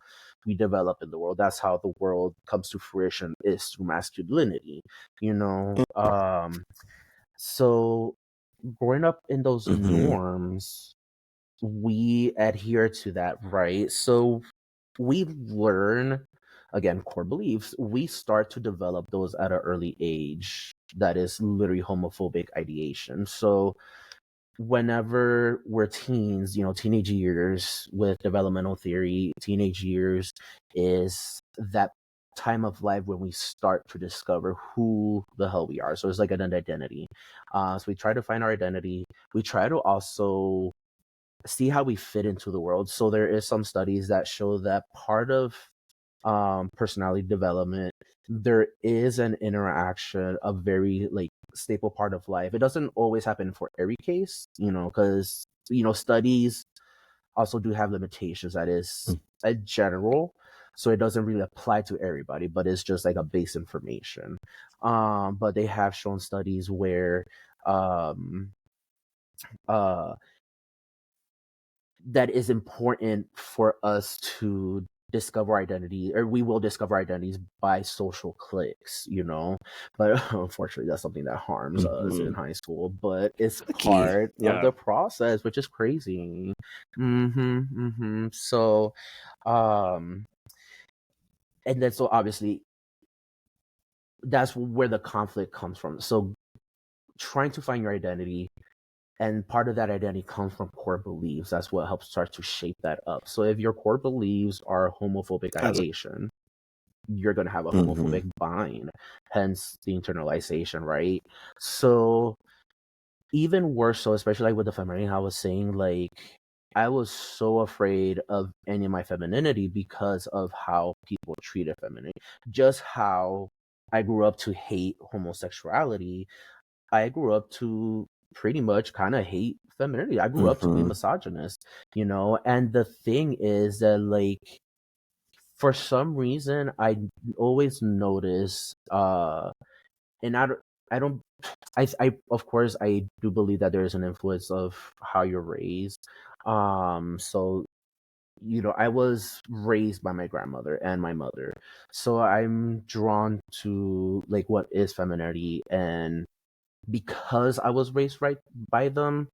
we develop in the world. That's how the world comes to fruition, is through masculinity, you know? So growing up in those Mm-hmm. norms, we adhere to that, right? So we learn again, core beliefs, we start to develop those at an early age. That is literally homophobic ideation. So whenever we're teens, teenage years with developmental theory, teenage years is that time of life when we start to discover who the hell we are. So it's like an identity. So we try to find our identity. We try to also see how we fit into the world. So there is some studies that show that part of personality development, there is an interaction, a very like staple part of life. It doesn't always happen for every case, because studies also do have limitations. That is a general, so it doesn't really apply to everybody, but it's just like a base information. But they have shown studies where um uh that is important for us to discover identity, or we will discover identities by social cliques, but unfortunately that's something that harms us in high school, but it's Key. part of Yeah. the process, which is crazy. So um and then so obviously that's where the conflict comes from. So trying to find your identity, and part of that identity comes from core beliefs. That's what helps start to shape that up. So if your core beliefs are homophobic ideation, you're going to have a homophobic bind, hence the internalization, right? So even worse so, especially like with the femininity, I was saying, like, I was so afraid of any of my femininity because of how people treated femininity. Just how I grew up to hate homosexuality, I grew up to pretty much kind of hate femininity. I grew up to be misogynist, and the thing is that, like, for some reason, I always notice, and I don't, of course, I do believe that there is an influence of how you're raised. So, I was raised by my grandmother and my mother, so I'm drawn to like what is femininity, and because I was raised right by them,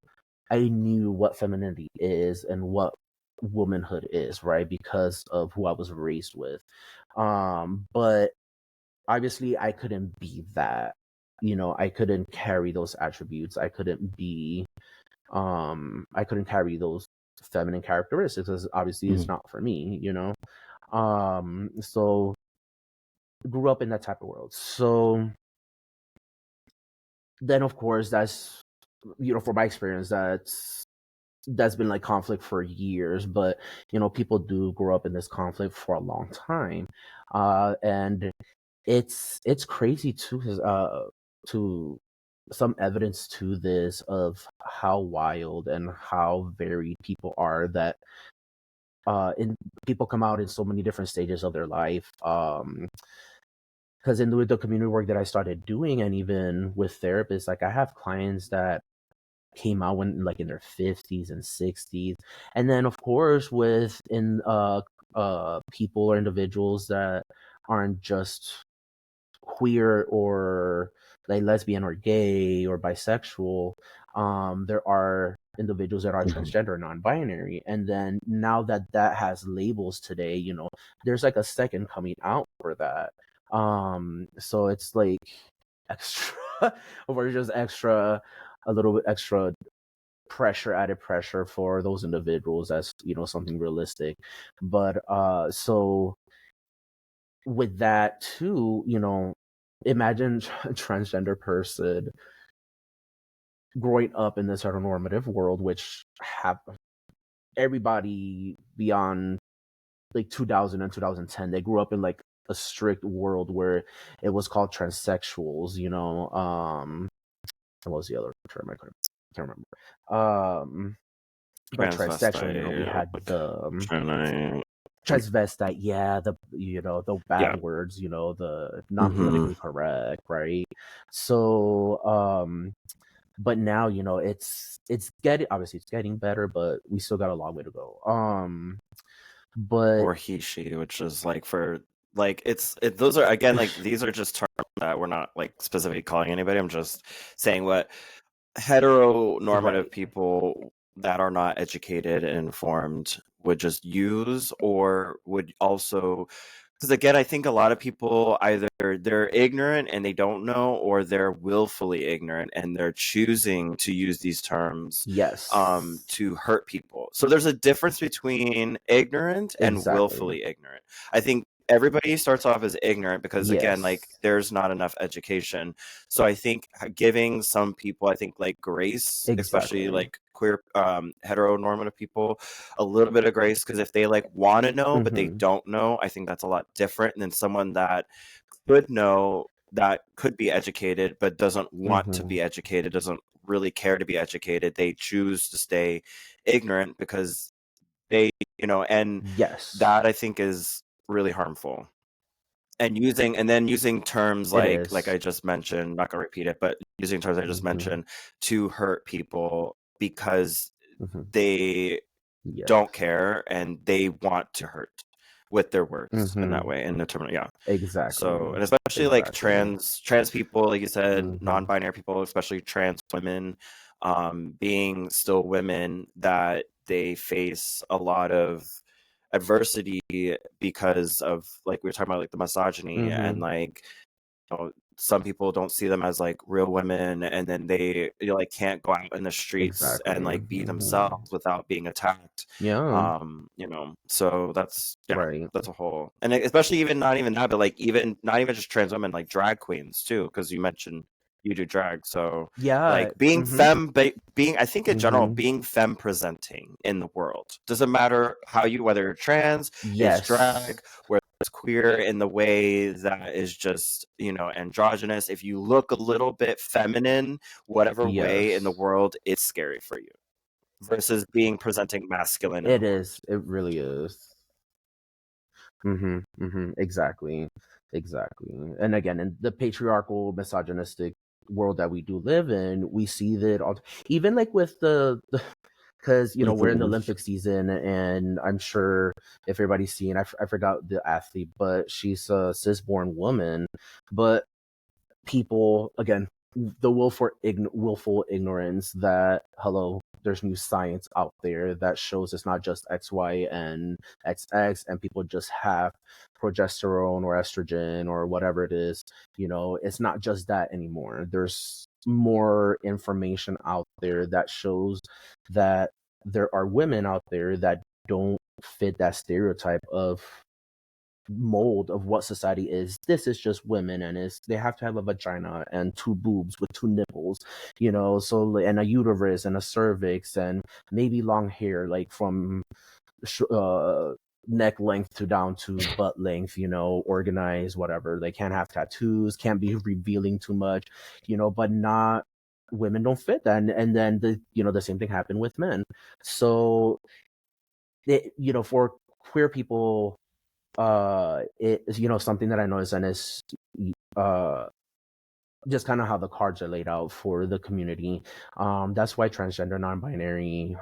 I knew what femininity is and what womanhood is, right? Because of who I was raised with. But obviously I couldn't be that. I couldn't carry those attributes. I couldn't carry those feminine characteristics, because obviously it's not for me. So grew up in that type of world. So then of course that's, from my experience, that's been like conflict for years, but people do grow up in this conflict for a long time. And it's crazy too, because to some evidence to this of how wild and how varied people are, that in people come out in so many different stages of their life. Because in the community work that I started doing, and even with therapists, like I have clients that came out when like in their 50s and 60s, and then of course with in people or individuals that aren't just queer or like lesbian or gay or bisexual. There are individuals that are transgender, non-binary, and then now that has labels today, there's like a second coming out for that. So it's like extra or just extra, a little bit extra added pressure for those individuals, as something realistic. But so with that too, imagine a transgender person growing up in this heteronormative world, which have everybody beyond like 2000 and 2010, they grew up in like a strict world where it was called transsexuals. What was the other term? Can't remember. But transsexual, we Transvestite, had like, the trying to, transvestite, yeah, the bad yeah. words, the not politically correct, right? So but now, it's getting, obviously it's getting better, but we still got a long way to go. But Or he, she, which is like for like those are again like these are just terms that we're not like specifically calling anybody. I'm just saying what heteronormative right. people that are not educated and informed would just use, or would also Because again, I think a lot of people either they're ignorant and they don't know, or they're willfully ignorant and they're choosing to use these terms Yes. to hurt people. So there's a difference between ignorant and Exactly. willfully ignorant. I think everybody starts off as ignorant because again, like Yes. there's not enough education. So I think giving some people, I think like grace, especially Exactly. like queer heteronormative people, a little bit of grace, because if they like want to know but they Mm-hmm. don't know, I think that's a lot different than someone that could know, that could be educated but doesn't want to Mm-hmm. be educated, doesn't really care to be educated. They choose to stay ignorant because they, and Yes. that I think is really harmful. And using terms It like is. I just mentioned, not gonna repeat it, but using terms I just Mm-hmm. mentioned to hurt people because Mm-hmm. they don't Yes. care and they want to hurt with their words in that Mm-hmm. way, in the term, yeah. So, Exactly. and especially like Exactly. trans people, like you said, Mm-hmm. non-binary people, especially trans women, being still women, that they face a lot of adversity because of, like we were talking about, like the misogyny, Mm-hmm. and like, some people don't see them as like real women, and then they, like can't go out in the streets Exactly. and like be Mm-hmm. themselves without being attacked. Yeah. So that's, yeah, Right. that's a whole, and especially even not even that, but like even not even just trans women, like drag queens too, because you mentioned you do drag. So Yeah. like being Mm-hmm. being, I think in general, Mm-hmm. being femme presenting in the world doesn't matter how you, whether you're trans, it's Yes. drag, whether it's queer in the way that is just, androgynous. If you look a little bit feminine, whatever way in the Yes. world, it's scary for you versus being presenting masculine in the It world. is. It really is. Mm-hmm. Mm-hmm. Exactly. Exactly. And again, in the patriarchal, misogynistic world that we do live in, we see that all, even like with the because we're in the Mhm. Olympic season, and I'm sure if everybody's seen, I forgot the athlete, but she's a cisborn woman, but people again, the willful ignorance that, hello, there's new science out there that shows it's not just XY and XX, and people just have progesterone or estrogen or whatever it is. It's not just that anymore. There's more information out there that shows that there are women out there that don't fit that stereotype of mold of what society is. This is just women, and they have to have a vagina and two boobs with two nipples, so, and a uterus and a cervix and maybe long hair, like from neck length to down to butt length, organized, whatever. They can't have tattoos, can't be revealing too much, but not, women don't fit that. And then the same thing happened with men. So for queer people, it is, something that I noticed, and is uh just kind of how the cards are laid out for the community. That's why transgender, non-binary,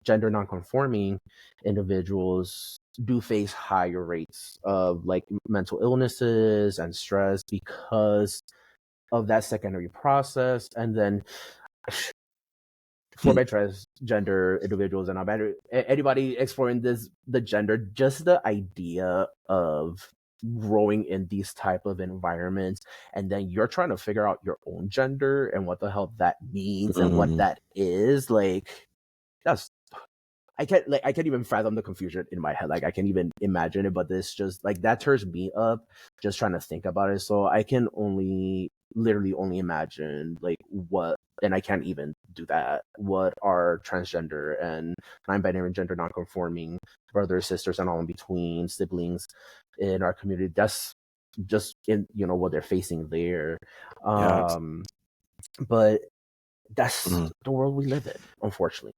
gender non-conforming individuals do face higher rates of like mental illnesses and stress because of that secondary process. And then for my transgender individuals and anybody exploring the gender, just the idea of growing in these type of environments, and then you're trying to figure out your own gender and what the hell that means and what Mhm. that is, like, that's, I can't even fathom the confusion in my head. Like, I can't even imagine it, but this just like that tears me up just trying to think about it. So I can only literally only imagine like what, and I can't even do that, what our transgender and non-binary and gender non-conforming brothers, sisters, and all in between siblings in our community, that's just in what they're facing there. Yeah. But that's Mhm. the world we live in, unfortunately.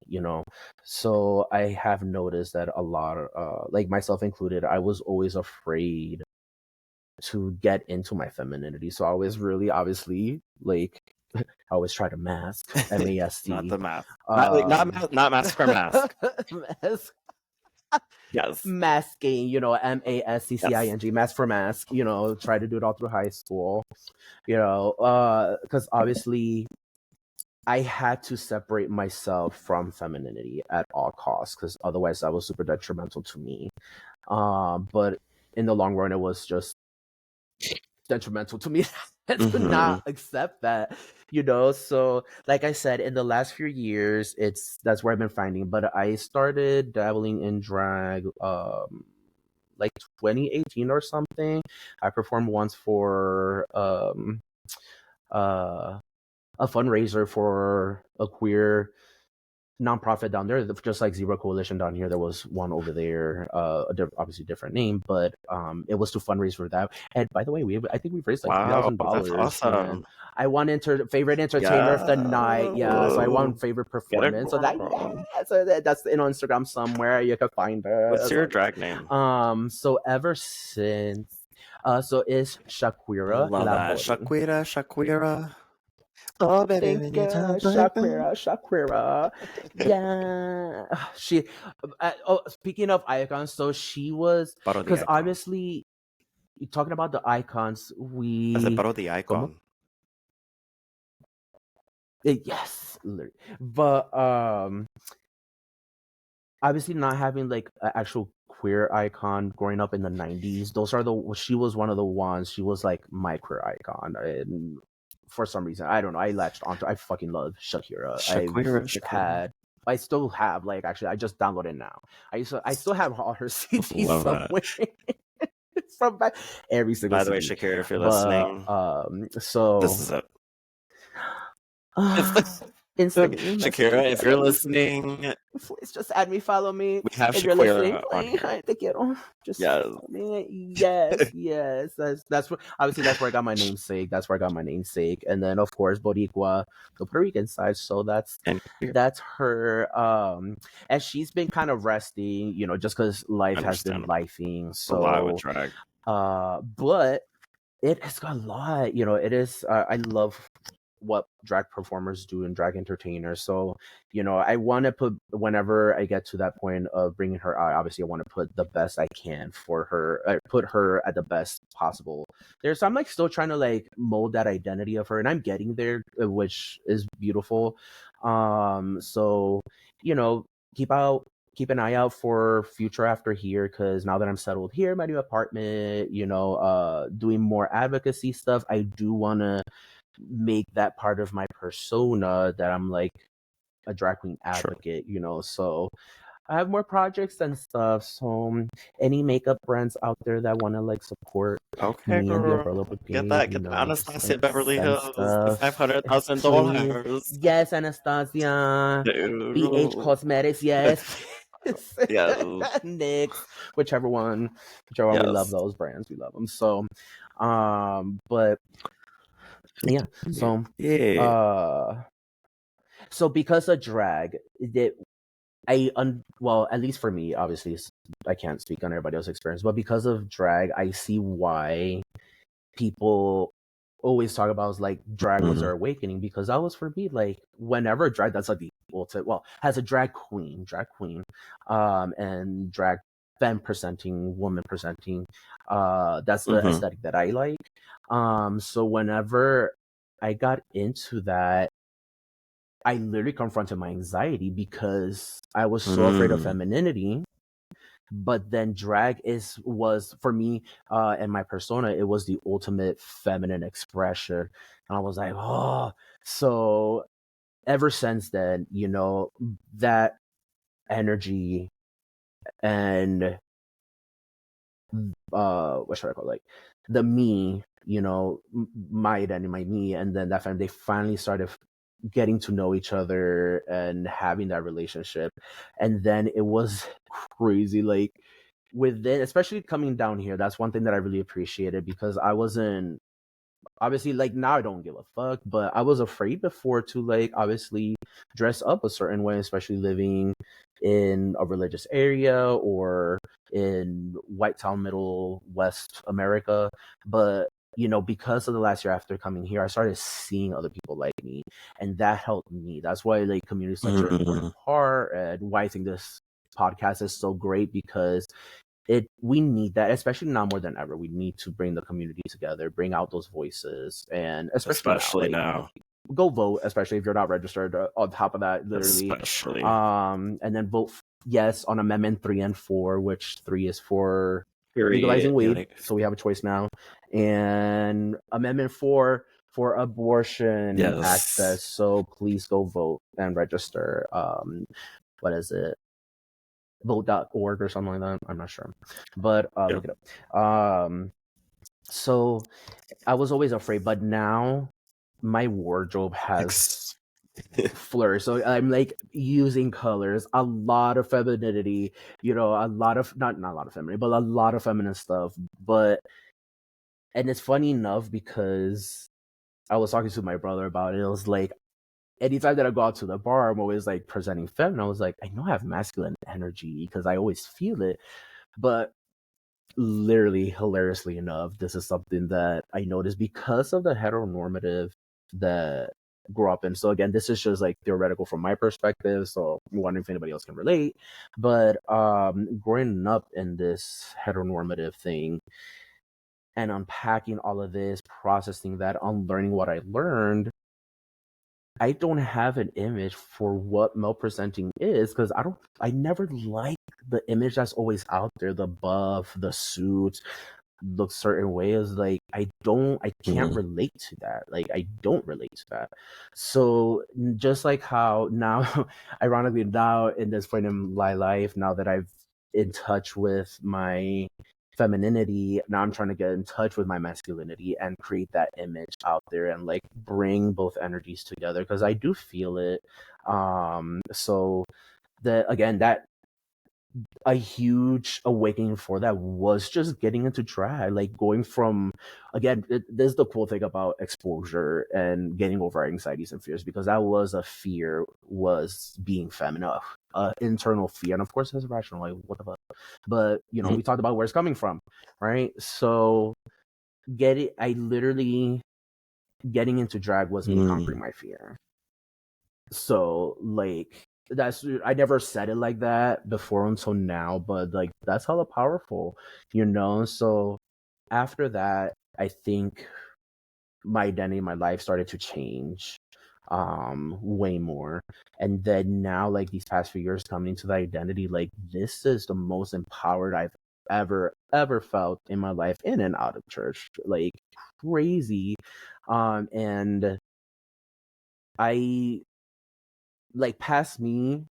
So I have noticed that a lot of like myself included, I was always afraid to get into my femininity. So I was really, obviously, like, I always try to mask, Not MAST. the mask. Not like um not mask for mask. mask, Yes. masking, Yes. MASCCING, mask for mask, try to do it all through high school, because obviously I had to separate myself from femininity at all costs, because otherwise that was super detrimental to me. But in the long run, it was just detrimental to me to not accept that, so like I said, in the last few years, that's where I've been finding. But I started dabbling in drag like 2018 or something. I performed once for uh a fundraiser for a queer nonprofit down there, just like Zebra Coalition down here. There was one over there, obviously different name, but it was to fundraise for that. And by the way, I think we've raised like Wow, that's $3,000, and awesome. I won favorite entertainer of the night. Yeah, so I won favorite Get it, performance. So girl. that's in Instagram somewhere. You can find it. What's your drag name? So ever since, so it's Shaquira Love that. Labori. Shakira. Oh, baby, Thank we you, need to play back. Shaquira. Yeah, she. Speaking of icons, so she was, Paro the because icon. obviously, talking about the icons, I said we. paro the icon. Yes, literally. But obviously not having like an actual queer icon growing up in the 90s. She was one of the ones. She was like my queer icon, and for some reason, I don't know, I latched onto. I fucking love Shakira. Shakira. I still have, like, actually, I just downloaded it now. I still have all her CDs Love somewhere. From back, every single By the way, CD. Shakira, if you're But listening, so this is it. instantly Shakira, if you're listening, please just add me, follow me. we have If you're listening, Shakira on please, here. te quiero. Just follow me. Yes. That's where, obviously, that's where I got my namesake. And then, of course, Boricua, the Puerto Rican side. So that's her. And she's been kind of resting, just because life has been lifing. So a lot with drag. But it has got a lot. It is. I love what drag performers do and drag entertainers. So, I want to put, whenever I get to that point of bringing her out, obviously I want to put the best I can for her, put her at the best possible there. So I'm like still trying to like mold that identity of her, and I'm getting there, which is beautiful. So, keep an eye out for future after here, because now that I'm settled here in my new apartment, doing more advocacy stuff, I do want to make that part of my persona, that I'm like a drag queen advocate, so I have more projects and stuff. So any makeup brands out there that want to like support me and the Umbrella Brigade, get that Anastasia like, Beverly Hills, stuff. $500,000. Yes, Anastasia. BH Cosmetics, yes. Yes. NYX, whichever one. We love those brands. We love them. So, but yeah. So, so because of drag, well, at least for me, obviously, I can't speak on everybody else's experience, but because of drag, I see why people always talk about like drag was their awakening, because that was for me, like, whenever drag, that's like the ultimate, well, as a drag queen, and drag femme presenting, woman presenting, that's the aesthetic that I like. So whenever I got into that, I literally confronted my anxiety, because I was so afraid of femininity. But then drag was for me, and my persona, it was the ultimate feminine expression. And I was like, oh. So ever since then, that energy and what should I call it? Like the me, my identity, my me, and then that family, they finally started getting to know each other and having that relationship. And then it was crazy, like within, especially coming down here, that's one thing that I really appreciated, because I wasn't, obviously, like, now I don't give a fuck, but I was afraid before to like obviously dress up a certain way, especially living in a religious area or in white town middle west America. But because of the last year after coming here, I started seeing other people like me, and that helped me. That's why like community is such an important part, and why I think this podcast is so great, because we need that, especially now more than ever. We need to bring the community together, bring out those voices, and especially now, go vote, especially if you're not registered. On top of that, literally, and then vote yes on Amendment 3 and 4, which 3 is for legalizing Period. Yeah, weed. like, So we have a choice now. And Amendment 4 for abortion yes. access. So please go vote and register. What is it? Vote.org or something like that. I'm not sure. But Yeah. look it up. So I was always afraid, but now my wardrobe has Ex- flourished. So I'm like using colors, a lot of femininity, a lot of not a lot of femininity, but a lot of feminine stuff. But and it's funny enough because I was talking to my brother about it. It was like anytime that I go out to the bar, I'm always like presenting feminine. I was like, I know I have masculine energy because I always feel it. But literally, hilariously enough, this is something that I noticed because of the heteronormative that grew up in. So again, this is just like theoretical from my perspective. So I'm wondering if anybody else can relate. But growing up in this heteronormative thing and unpacking all of this, processing that, unlearning what I learned, I don't have an image for what male presenting is because I never like the image that's always out there, the buff, the suits, look certain ways. Like I can't Mhm. relate to that. Like I don't relate to that. So just like how now, ironically, now in this point in my life, now that I've in touch with my femininity, now I'm trying to get in touch with my masculinity and create that image out there and like bring both energies together because I do feel it. So the again that a huge awakening for that was just getting into drag, like going from again this is the cool thing about exposure and getting over anxieties and fears because that was a fear, was being feminine, internal fear, and of course it's rational, like what the fuck, but Mhm. we talked about where it's coming from, right? So get it I literally getting into drag was me Mm. conquering my fear. So like that's I never said it like that before until now, but like that's hella powerful. So after that, I think my identity, my life started to change way more. And then now like these past few years coming into the identity, like this is the most empowered I've ever felt in my life in and out of church. Like crazy. And I like past me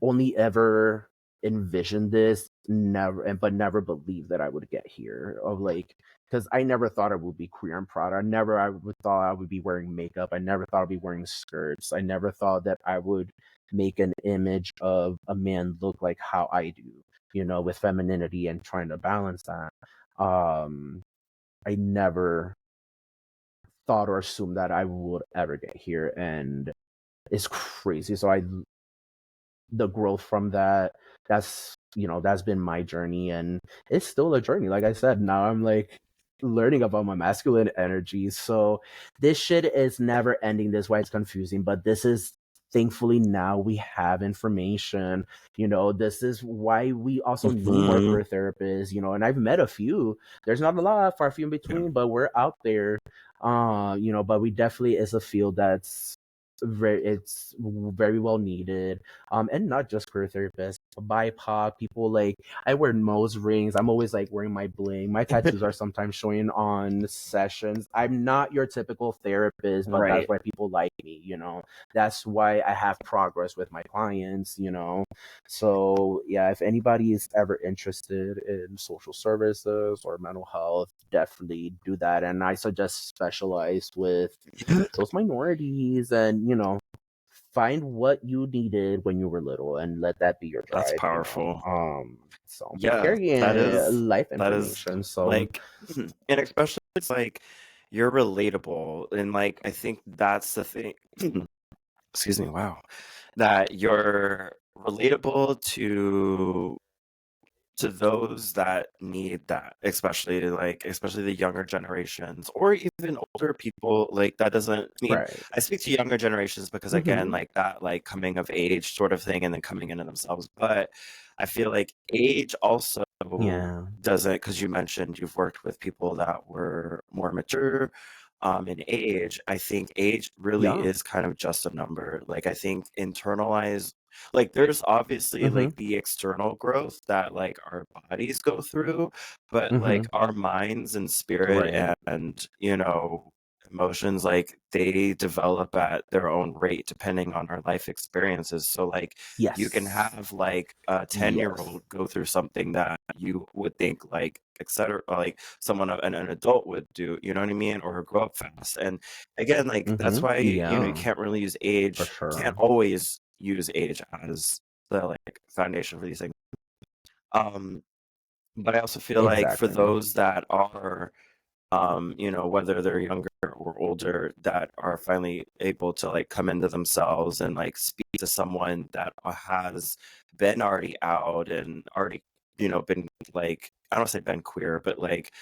only ever envisioned this, never believed that I would get here. Of like, because I never thought I would be queer and proud. I would thought I would be wearing makeup. I never thought I'd be wearing skirts. I never thought that I would make an image of a man look like how I do, with femininity and trying to balance that. Um, I never thought or assumed that I would ever get here, and it's crazy. So I the growth from that's been my journey, and it's still a journey. Like I said, now I'm like learning about my masculine energy. So this shit is never ending. This is why it's confusing, but this is thankfully now we have information. This is why we also need more Mhm. queer therapists, and I've met a few. There's not a lot, far few in Yeah. between, but we're out there. But we definitely is a field that's it's very well needed, and not just queer therapists, BIPOC people. Like I wear nose rings, I'm always like wearing my bling, my tattoos are sometimes showing on sessions. I'm not your typical therapist, but that's Right. why people like me. That's why I have progress with my clients. So yeah, if anybody is ever interested in social services or mental health, definitely do that. And I suggest specialized with Yeah, those minorities, and find what you needed when you were little and let that be your that's drive. powerful. So Yeah, carrying life that is information. So like, and especially it's like you're relatable, and like I think that's the thing. Excuse me. Wow, that you're relatable to those that need that, especially the younger generations or even older people. Like that doesn't I mean, right. I speak to younger generations because again, Mm-hmm. like that like coming of age sort of thing and then coming into themselves. But I feel like age also Yeah. doesn't, because you mentioned you've worked with people that were more mature in age. I think age really Yeah. is kind of just a number. Like I think internalized Like there's obviously Mm-hmm. like the external growth that like our bodies go through, but like Mm-hmm. our minds and spirit Right. and, emotions, like they develop at their own rate depending on our life experiences. So like you can Yes. have like a 10-year-old Yes. go through something that you would think like etc like someone an adult would do, you know what I mean, or grow up fast. And again, like that's Mm-hmm. why you Yeah, can't really use for age, can't sure. always use age as the like foundation for these things. Um, but I also feel like for Exactly. those that are, whether they're younger or older, that are finally able to like come into themselves and like speak to someone that has been already out and already, been like, I don't want to say been queer, but like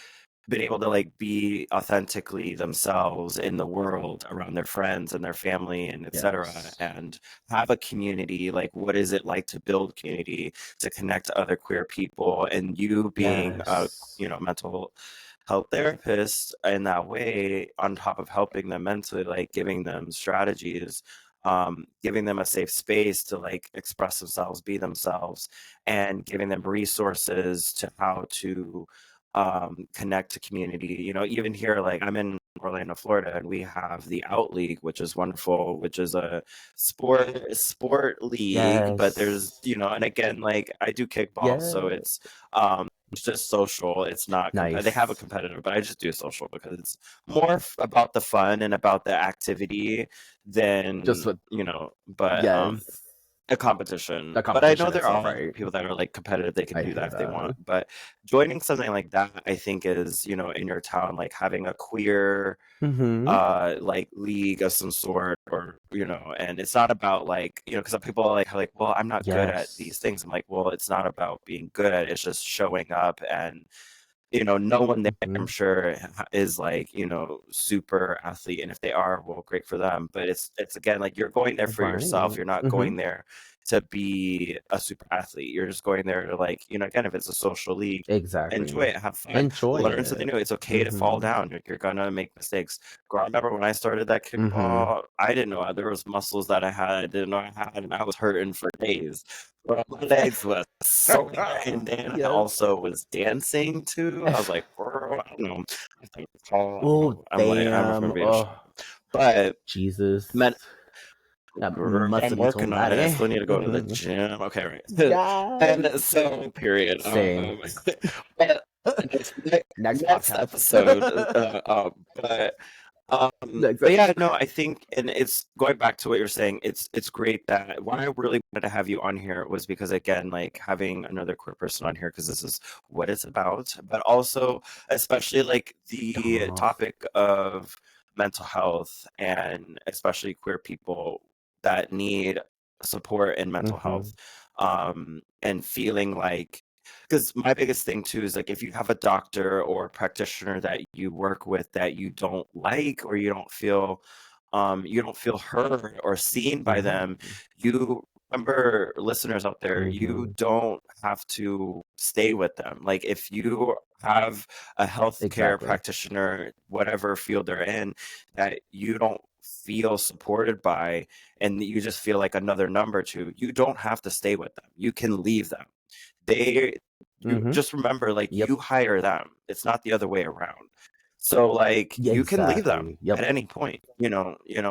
been able to like be authentically themselves in the world around their friends and their family and etc. Yes. And have a community. Like what is it like to build community, to connect to other queer people, and you being a Yes. mental health therapist in that way, on top of helping them mentally, like giving them strategies, giving them a safe space to like express themselves, be themselves, and giving them resources to how to connect to community. Even here, like I'm in Orlando, Florida, and we have the Out League, which is wonderful, which is a sport league. But there's, Yes. and again, like I do kickball, so Yeah. it's just social. It's not they have a Nice. competitive, but I just do social because it's more about the fun and about the activity Just than, with but yes. a competition. The But I know competition there itself, are right? people that are like competitive, they can I do that hear if they want. that. But joining something like that, I think is, in your town, like having a queer Mm-hmm. like league of some sort, or and it's not about like, because some people are like, well, I'm not good at these Yes. things. I'm like, well, it's not about being good at it, it's just showing up. And no one there, Mm-hmm. I'm sure, is like, super athlete. And if they are, well, great for them. But it's again, like you're going there for yourself. Right. You're not Mm-hmm. going there to be a super athlete. You're just going there to like, again, if it's a social league, enjoy Exactly. it, have fun, Enjoy learn something it. new. It's okay to fall Mm-hmm. down. You're gonna make mistakes. Girl, I remember when I started that Mm-hmm. kickball, I didn't know there was muscles that I didn't know I had, and I was hurting for days. But my legs was sore, and then I Yes. also was dancing too. I was like, "Girl, I don't know." I think Oh, I'm like, I damn. remember being Oh, but man, Jesus. That I'm must be working on it. I traumatic. still need to go to the Mm-hmm. gym. Okay, right. Yes. And so, period. Same. But Next next podcast. episode. Next But yeah, episode. no, I think, and it's going back to what you're saying. It's great that why I really wanted to have you on here was because again, like having another queer person on here, because this is what it's about. But also, especially like the Oh. topic of mental health, and especially queer people that need support in mental Mm-hmm. health, and feeling like, because my biggest thing too is like if you have a doctor or a practitioner that you work with that you don't like, or you don't feel heard or seen by Yeah. them, you remember, listeners out there, you Mm-hmm. don't have to stay with them. Like if you have a healthcare Exactly. practitioner, whatever field they're in, that you don't feel supported by, and you just feel like another number to, you don't have to stay with them, you can leave them. They You Mm-hmm. just remember, like, Yep. you hire them. It's not the other way around. So, like, Yeah, you can leave them exactly. Yep. at any point,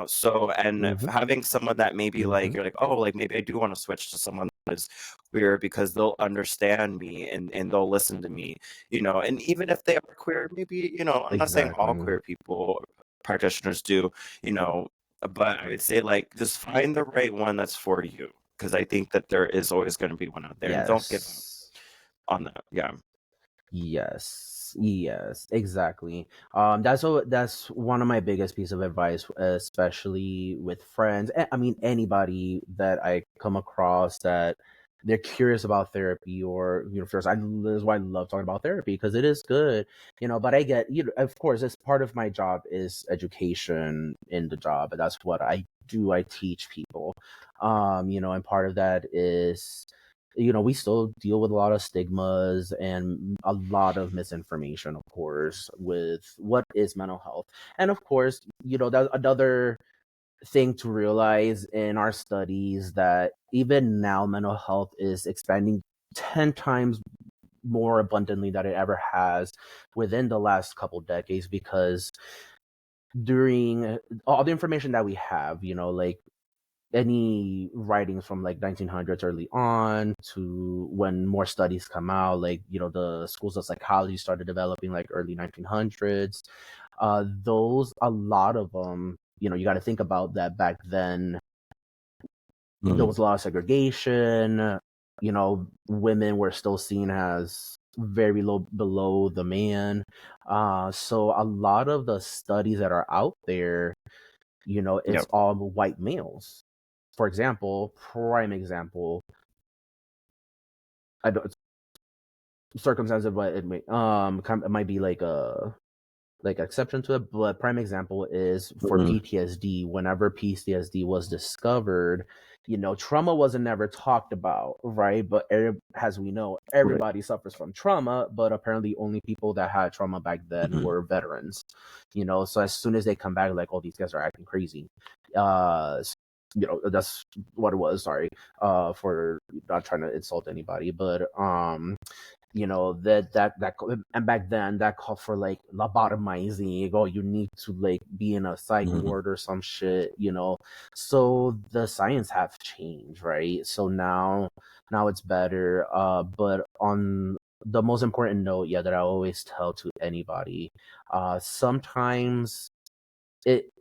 so, and Mm-hmm. having someone that maybe like Mm-hmm. you're like, oh, like maybe I do want to switch to someone that is queer because they'll understand me, and they'll listen to me, and even if they are queer, maybe, I'm not saying all Exactly. queer people practitioners do, you know, but I would say like just find the right one that's for you, because I think that there is always going to be one out there, and don't give up Yes. on that. Yeah. Yes, yes, exactly. That's one of my biggest piece of advice, especially with friends. I mean, anybody that I come across that they're curious about therapy, or first, this is why I love talking about therapy, because it is good, But I get, of course, it's part of my job is education in the job, and that's what I do. I teach people, and part of that is we still deal with a lot of stigmas and a lot of misinformation, of course, with what is mental health. And of course, that's another thing to realize in our studies that even now mental health is expanding 10 times more abundantly than it ever has within the last couple decades, because during all the information that we have, like any writings from like 1900s early on to when more studies come out, like the schools of psychology started developing like early 1900s. Those, a lot of them, you got to think about that. Back then there was a lot of segregation. Women were still seen as very low below the man. So a lot of the studies that are out there, it's Yep. all white males. For example, prime example, I don't circumstances, but it might be like exception to it, but prime example is for PTSD. Whenever PTSD was discovered, trauma wasn't never talked about, right? But as we know, Right. everybody suffers from trauma, but apparently only people that had trauma back then were veterans. So as soon as they come back, like, oh, these guys are acting crazy. That's what it was. Sorry, for not trying to insult anybody, but that and back then that called for like lobotomizing. Oh, you need to like be in a psych ward or some shit. So the science have changed, right? So now it's better. But on the most important note, yeah, that I always tell to anybody, sometimes it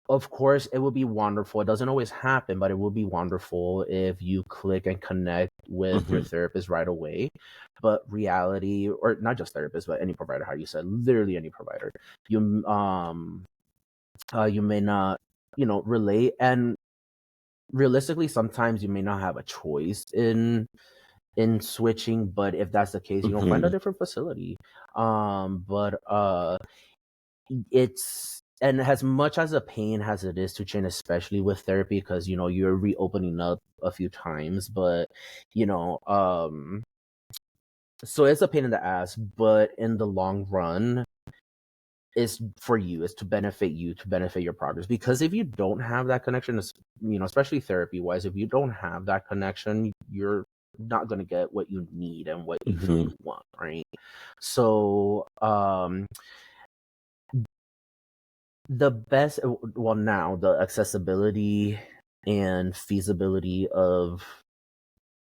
of course it would be wonderful, it doesn't always happen, but it would be wonderful if you click and connect with your therapist right away. But reality, or not just therapist, but any provider, how you said, literally any provider, you may not relate. And realistically, sometimes you may not have a choice in switching, but if that's the case, find a different facility. But it's, and as much as a pain as it is to change, especially with therapy, because you're reopening up a few times, but so it's a pain in the ass, but in the long run, it's for you, it's to benefit you, to benefit your progress. Because if you don't have that connection, especially therapy wise, if you don't have that connection, you're not going to get what you need and what you truly want, right? So the best, well, now the accessibility and feasibility of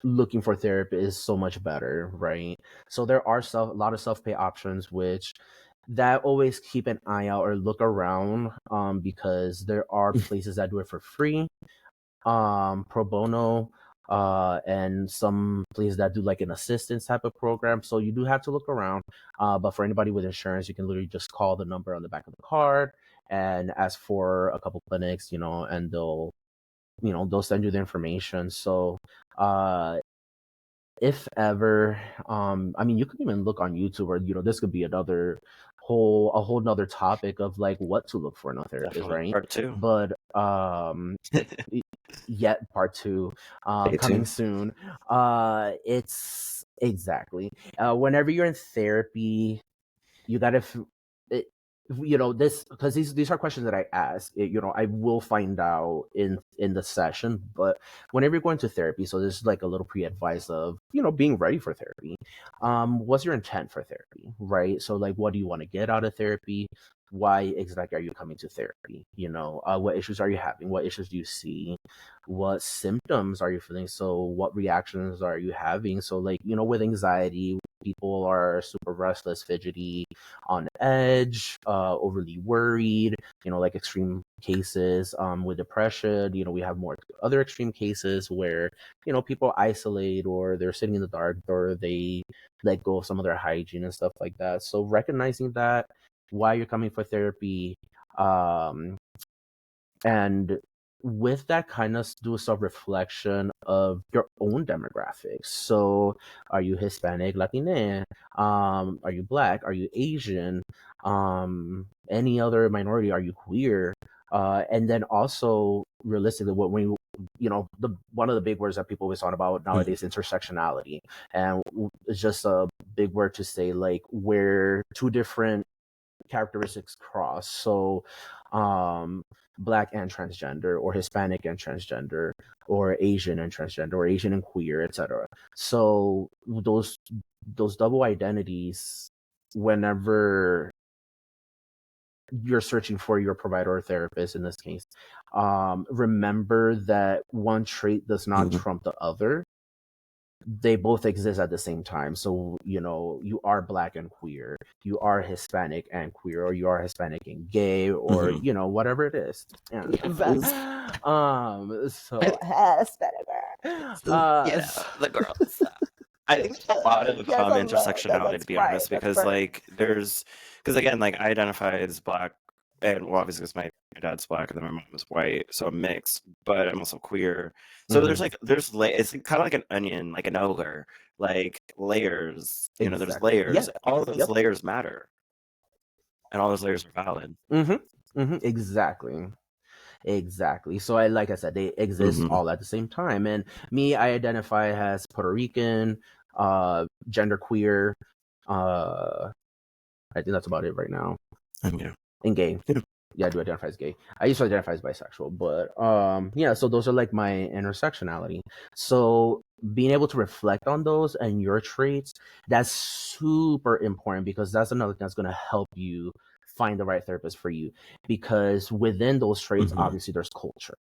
looking for therapy is so much better, right? So there are a lot of self-pay options, which that always keep an eye out or look around, because there are places that do it for free, pro bono, and some places that do like an assistance type of program. So you do have to look around. But for anybody with insurance, you can literally just call the number on the back of the card and ask for a couple clinics, and they'll send you the information. So if ever, I mean, you could even look on YouTube, or this could be a whole nother topic of like what to look for in a therapist, Definitely. right? Part two. But yet part two, Stay coming tuned. soon. It's exactly, whenever you're in therapy, you gotta this, because these are questions that I ask. I will find out in the session, but whenever you're going to therapy, so this is like a little pre-advice of being ready for therapy. What's your intent for therapy, right? So like, what do you want to get out of therapy? Why exactly are you coming to therapy? What issues are you having? What issues do you see? What symptoms are you feeling? So what reactions are you having? So like, with anxiety, people are super restless, fidgety, on edge, overly worried, like extreme cases. With depression, we have more other extreme cases where, people isolate, or they're sitting in the dark, or they let go of some of their hygiene and stuff like that. So recognizing that, why you're coming for therapy, and with that, kind of do a self-reflection of your own demographics. So are you Hispanic, Latina? Are you Black? Are you Asian? Any other minority? Are you queer? And then also, realistically, what when the one of the big words that people always talk about nowadays, intersectionality, and it's just a big word to say like where two different characteristics cross. So Black and transgender, or Hispanic and transgender, or Asian and transgender, or Asian and queer, etc. So those double identities, whenever you're searching for your provider or therapist in this case, remember that one trait does not trump the other. They both exist at the same time. So, you are Black and queer, you are Hispanic and queer, or you are Hispanic and gay, or, whatever it is. Yeah. So, Hispanic girl. The girls. I think there's a lot of common intersectionality, to be honest, because because again, like, I identify as Black, and well, obviously, because my dad's Black and then my mom is white, so I'm mixed, but I'm also queer. So it's kind of like an onion, like an ogre, like layers. There's Exactly. layers. Yep. All of those layers matter, and all those layers are valid. Exactly. So like I said, they exist all at the same time. And me, I identify as Puerto Rican, genderqueer. I think that's about it right now. And gay. Yeah, I do identify as gay. I used to identify as bisexual, but so those are like my intersectionality. So being able to reflect on those and your traits, that's super important, because that's another thing that's going to help you find the right therapist for you. Because within those traits, obviously there's culture,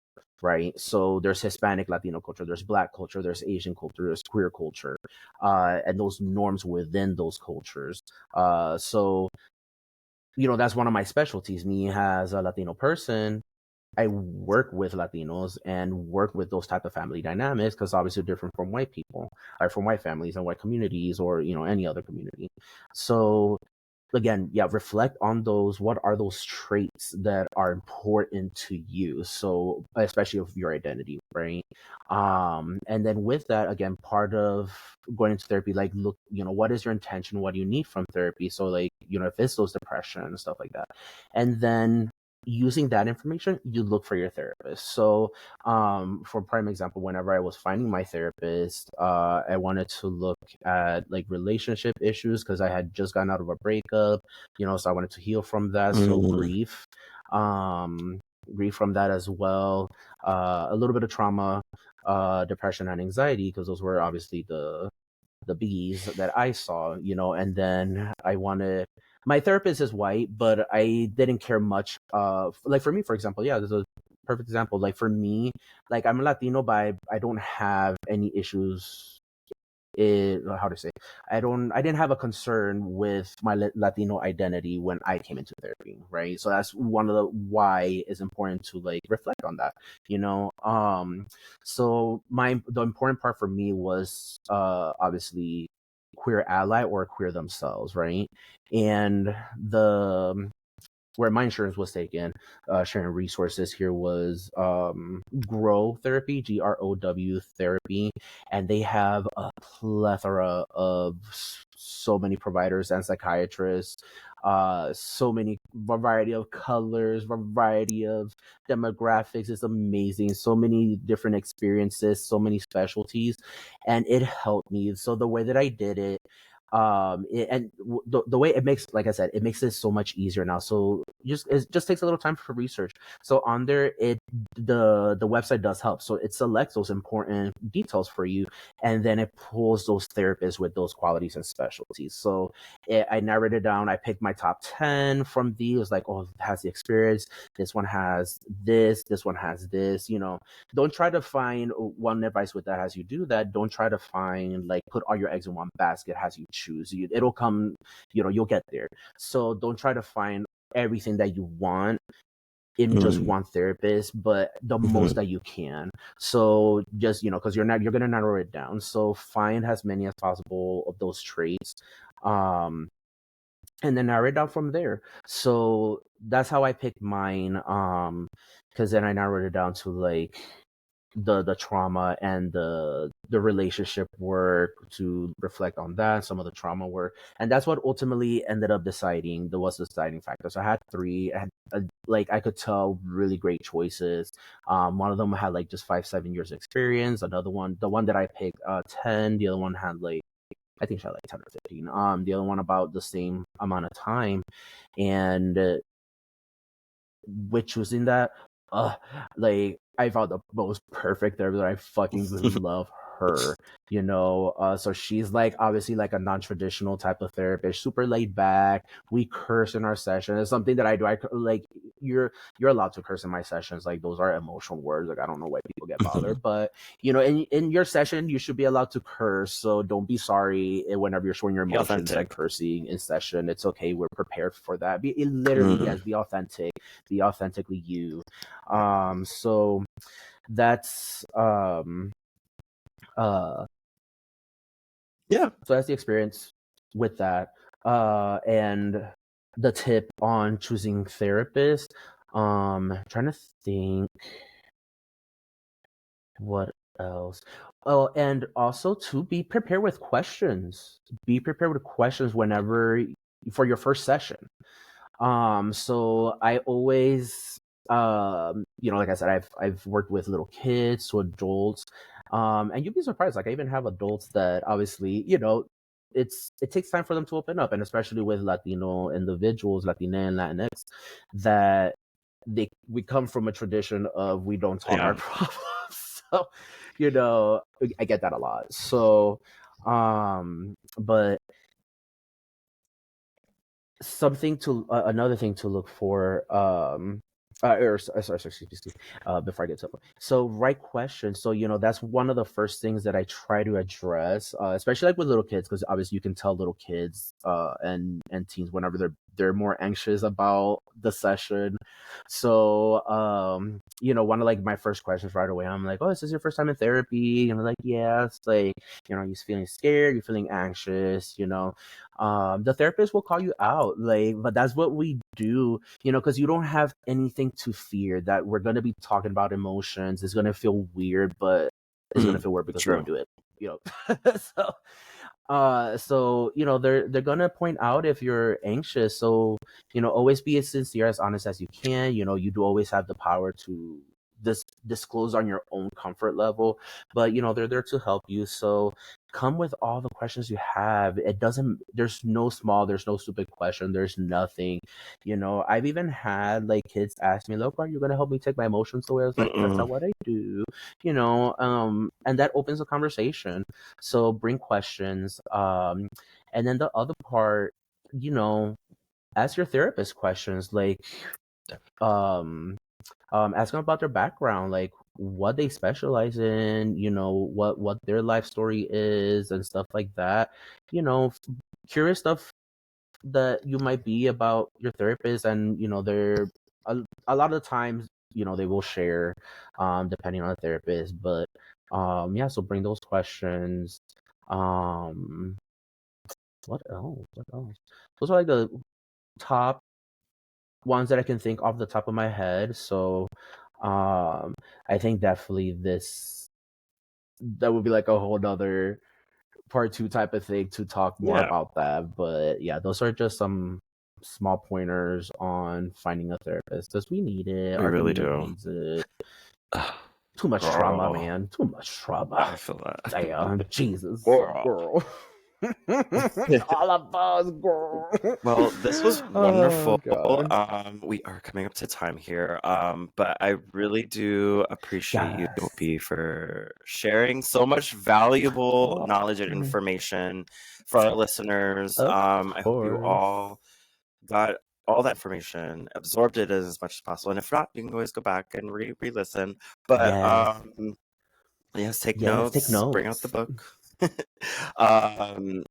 right? So there's Hispanic, Latino culture, there's Black culture, there's Asian culture, there's queer culture, and those norms within those cultures. So that's one of my specialties. Me as a Latino person, I work with Latinos and work with those type of family dynamics, because obviously they're different from white people, or from white families and white communities, or any other community. So again, reflect on those. What are those traits that are important to you? So especially of your identity, right? And then with that, again, part of going into therapy, like, look, what is your intention? What do you need from therapy? So, like, if it's those depression and stuff like that, and then using that information, you look for your therapist. So for prime example, whenever I was finding my therapist, I wanted to look at like relationship issues, because I had just gotten out of a breakup, so I wanted to heal from that. So grief from that as well, a little bit of trauma, depression and anxiety, because those were obviously the biggies that I saw, and then my therapist is white, but I didn't care much. Like for me, for example, there's a perfect example. Like for me, like I'm Latino, but I don't have any issues. How to say? I didn't have a concern with my Latino identity when I came into therapy, right? So that's one of the why it's important to like reflect on that, So the important part for me was obviously queer ally or queer themselves, right? And where my insurance was taken, sharing resources here was Grow Therapy, GROW Therapy, and they have a plethora of so many providers and psychiatrists, so many variety of colors, variety of demographics. It's amazing. So many different experiences, so many specialties, and it helped me. So the way that I did it, the way it makes, like I said, it makes it so much easier now. So it just takes a little time for research. So on there, the website does help. So it selects those important details for you, and then it pulls those therapists with those qualities and specialties. So I narrowed it down. I picked my top 10 from these. Like, oh, it has the experience. This one has this. This one has this. Don't try to find one advice with that as you do that. Don't try to find like put all your eggs in one basket as you choose. It'll come. You'll get there. So don't try to find everything that you want in just one therapist, but the most that you can. So just because you're gonna narrow it down. So find as many as possible of those traits, and then narrow it down from there. So that's how I picked mine. Because then I narrowed it down to like the trauma and the relationship work, to reflect on that, some of the trauma work, and that's what ultimately ended up deciding was the deciding factor. So I had three. I had like I could tell really great choices. One of them had like just 5-7 years experience. Another one, the one that I picked, 10. The other one had like, I think she had like 10 or 15. The other one about the same amount of time, and with choosing that, like I found the most perfect therapist. I fucking love her, so she's like obviously like a non-traditional type of therapist, super laid back. We curse in our session. It's something that I do. Like you're allowed to curse in my sessions. Like those are emotional words. Like I don't know why people get bothered, but in your session you should be allowed to curse. So don't be sorry whenever you're showing your Be emotions and authentic. cursing in session. It's okay. We're prepared for that. Literally, yes, be authentic. Be authentically you. So that's Yeah. so that's the experience with that. And the tip on choosing therapist. Trying to think what else. Oh, and also to be prepared with questions. Be prepared with questions whenever for your first session. So I always, like I said, I've worked with little kids to adults, and you'd be surprised. Like I even have adults that obviously, it takes time for them to open up, and especially with Latino individuals, Latina and Latinx, that we come from a tradition of we don't talk Yeah. our problems. So, I get that a lot. So, but another thing to look for excuse me, before I get to it. So right question. So that's one of the first things that I try to address, especially like with little kids, because obviously you can tell little kids and teens whenever they're more anxious about the session. So one of like my first questions right away, I'm like, oh, is this your first time in therapy? And I'm like, yeah. It's like, you're feeling scared, you're feeling anxious, the therapist will call you out, like, but that's what we do, because you don't have anything to fear. That we're going to be talking about emotions. It's going to feel weird, but it's going to feel weird because we True. don't do it, so they're gonna point out if you're anxious. So always be as sincere, as honest as you can. You do always have the power to disclose on your own comfort level, but they're there to help you. So come with all the questions you have. There's no small, there's no stupid question, there's nothing. I've even had like kids ask me, look, are you gonna help me take my emotions away? I was like, that's not what I do. And that opens a conversation. So bring questions. And then the other part, ask your therapist questions, like ask them about their background, like what they specialize in, what their life story is and stuff like that. Curious stuff that you might be about your therapist, and they're a lot of the times, they will share, depending on the therapist. But yeah, so bring those questions. What else? Those are like the top ones that I can think off the top of my head. So I think definitely that would be like a whole nother part 2 type of thing to talk more about that. But yeah, those are just some small pointers on finding a therapist, because we need it. We Our really community do. needs it. Too much trauma, man. Too much trauma. I feel that. Damn, Jesus, Girl. girl. All of us, girl. Well, this was Oh wonderful. God. We are coming up to time here. But I really do appreciate you, Yes. Opi, for sharing so much valuable Oh, knowledge and information for our listeners. of I hope you course. all got all that information, absorbed it as much as possible. And if not, you can always go back and re-listen. But Yes. yes, take Yes, take notes, bring out the notes. book. um,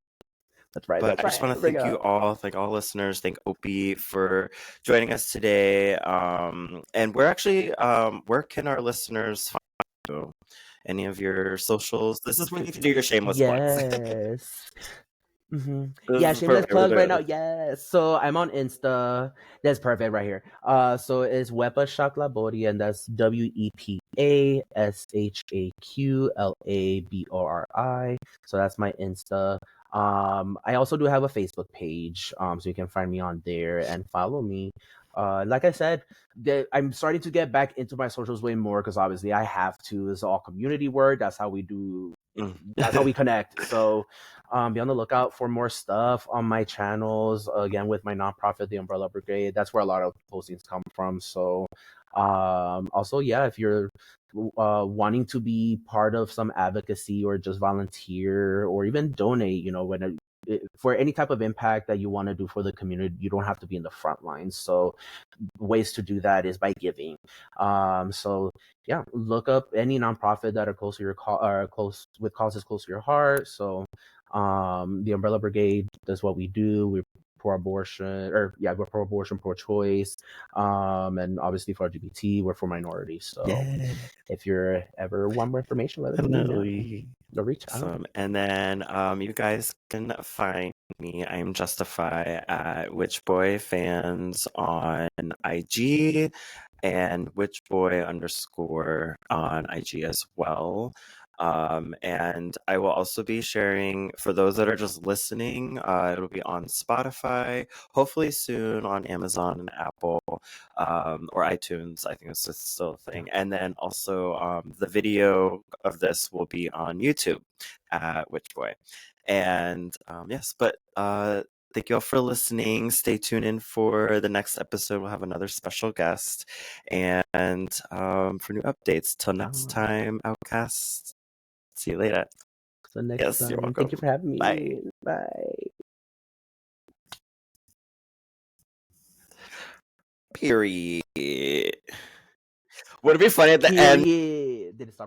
That's right. but That's I just right. want to Bring it thank you up. all, thank all listeners, thank Opie for joining us today. And we're actually, where can our listeners find you? Any of your socials? This is when you can do your shameless plugs. Yes. This Yeah, is shameless perfect. We're plugs right now. doing Yes. So I'm on Insta. That's perfect right here. So it's Wepa Shaklabori, and that's WEPASHAQLABORI. So that's my Insta. I also do have a Facebook page. So you can find me on there and follow me. Like I said, I'm starting to get back into my socials way more, because obviously I have to. It's all community work. That's how we do. That's how we connect. So Be on the lookout for more stuff on my channels. Again, with my nonprofit, the Umbrella Brigade, that's where a lot of postings come from. So, also, yeah, if you're wanting to be part of some advocacy or just volunteer or even donate, for any type of impact that you want to do for the community, you don't have to be in the front lines. So ways to do that is by giving. So yeah, look up any nonprofit that are close to your close with causes close to your heart. So the Umbrella Brigade does what we do. We're pro-abortion, we're pro-abortion, pro-choice, and obviously for LGBT, we're for minorities. So if you're ever want more information, let me know. Or reach out. Awesome. And then you guys can find me. I'm Justify at Witchboy Fans on IG and witchboy_ on IG as well. And I will also be sharing, for those that are just listening, it'll be on Spotify, hopefully soon on Amazon and Apple, or iTunes. I think it's still a thing. And then also the video of this will be on YouTube at Witchboy. And yes, but thank you all for listening. Stay tuned in for the next episode. We'll have another special guest and for new updates. Till next time, Outcast. See you later. So next Yes, time. you're welcome. Thank you for having me. Bye. Bye. Period. Would it be funny at the end? Period. Did it stop?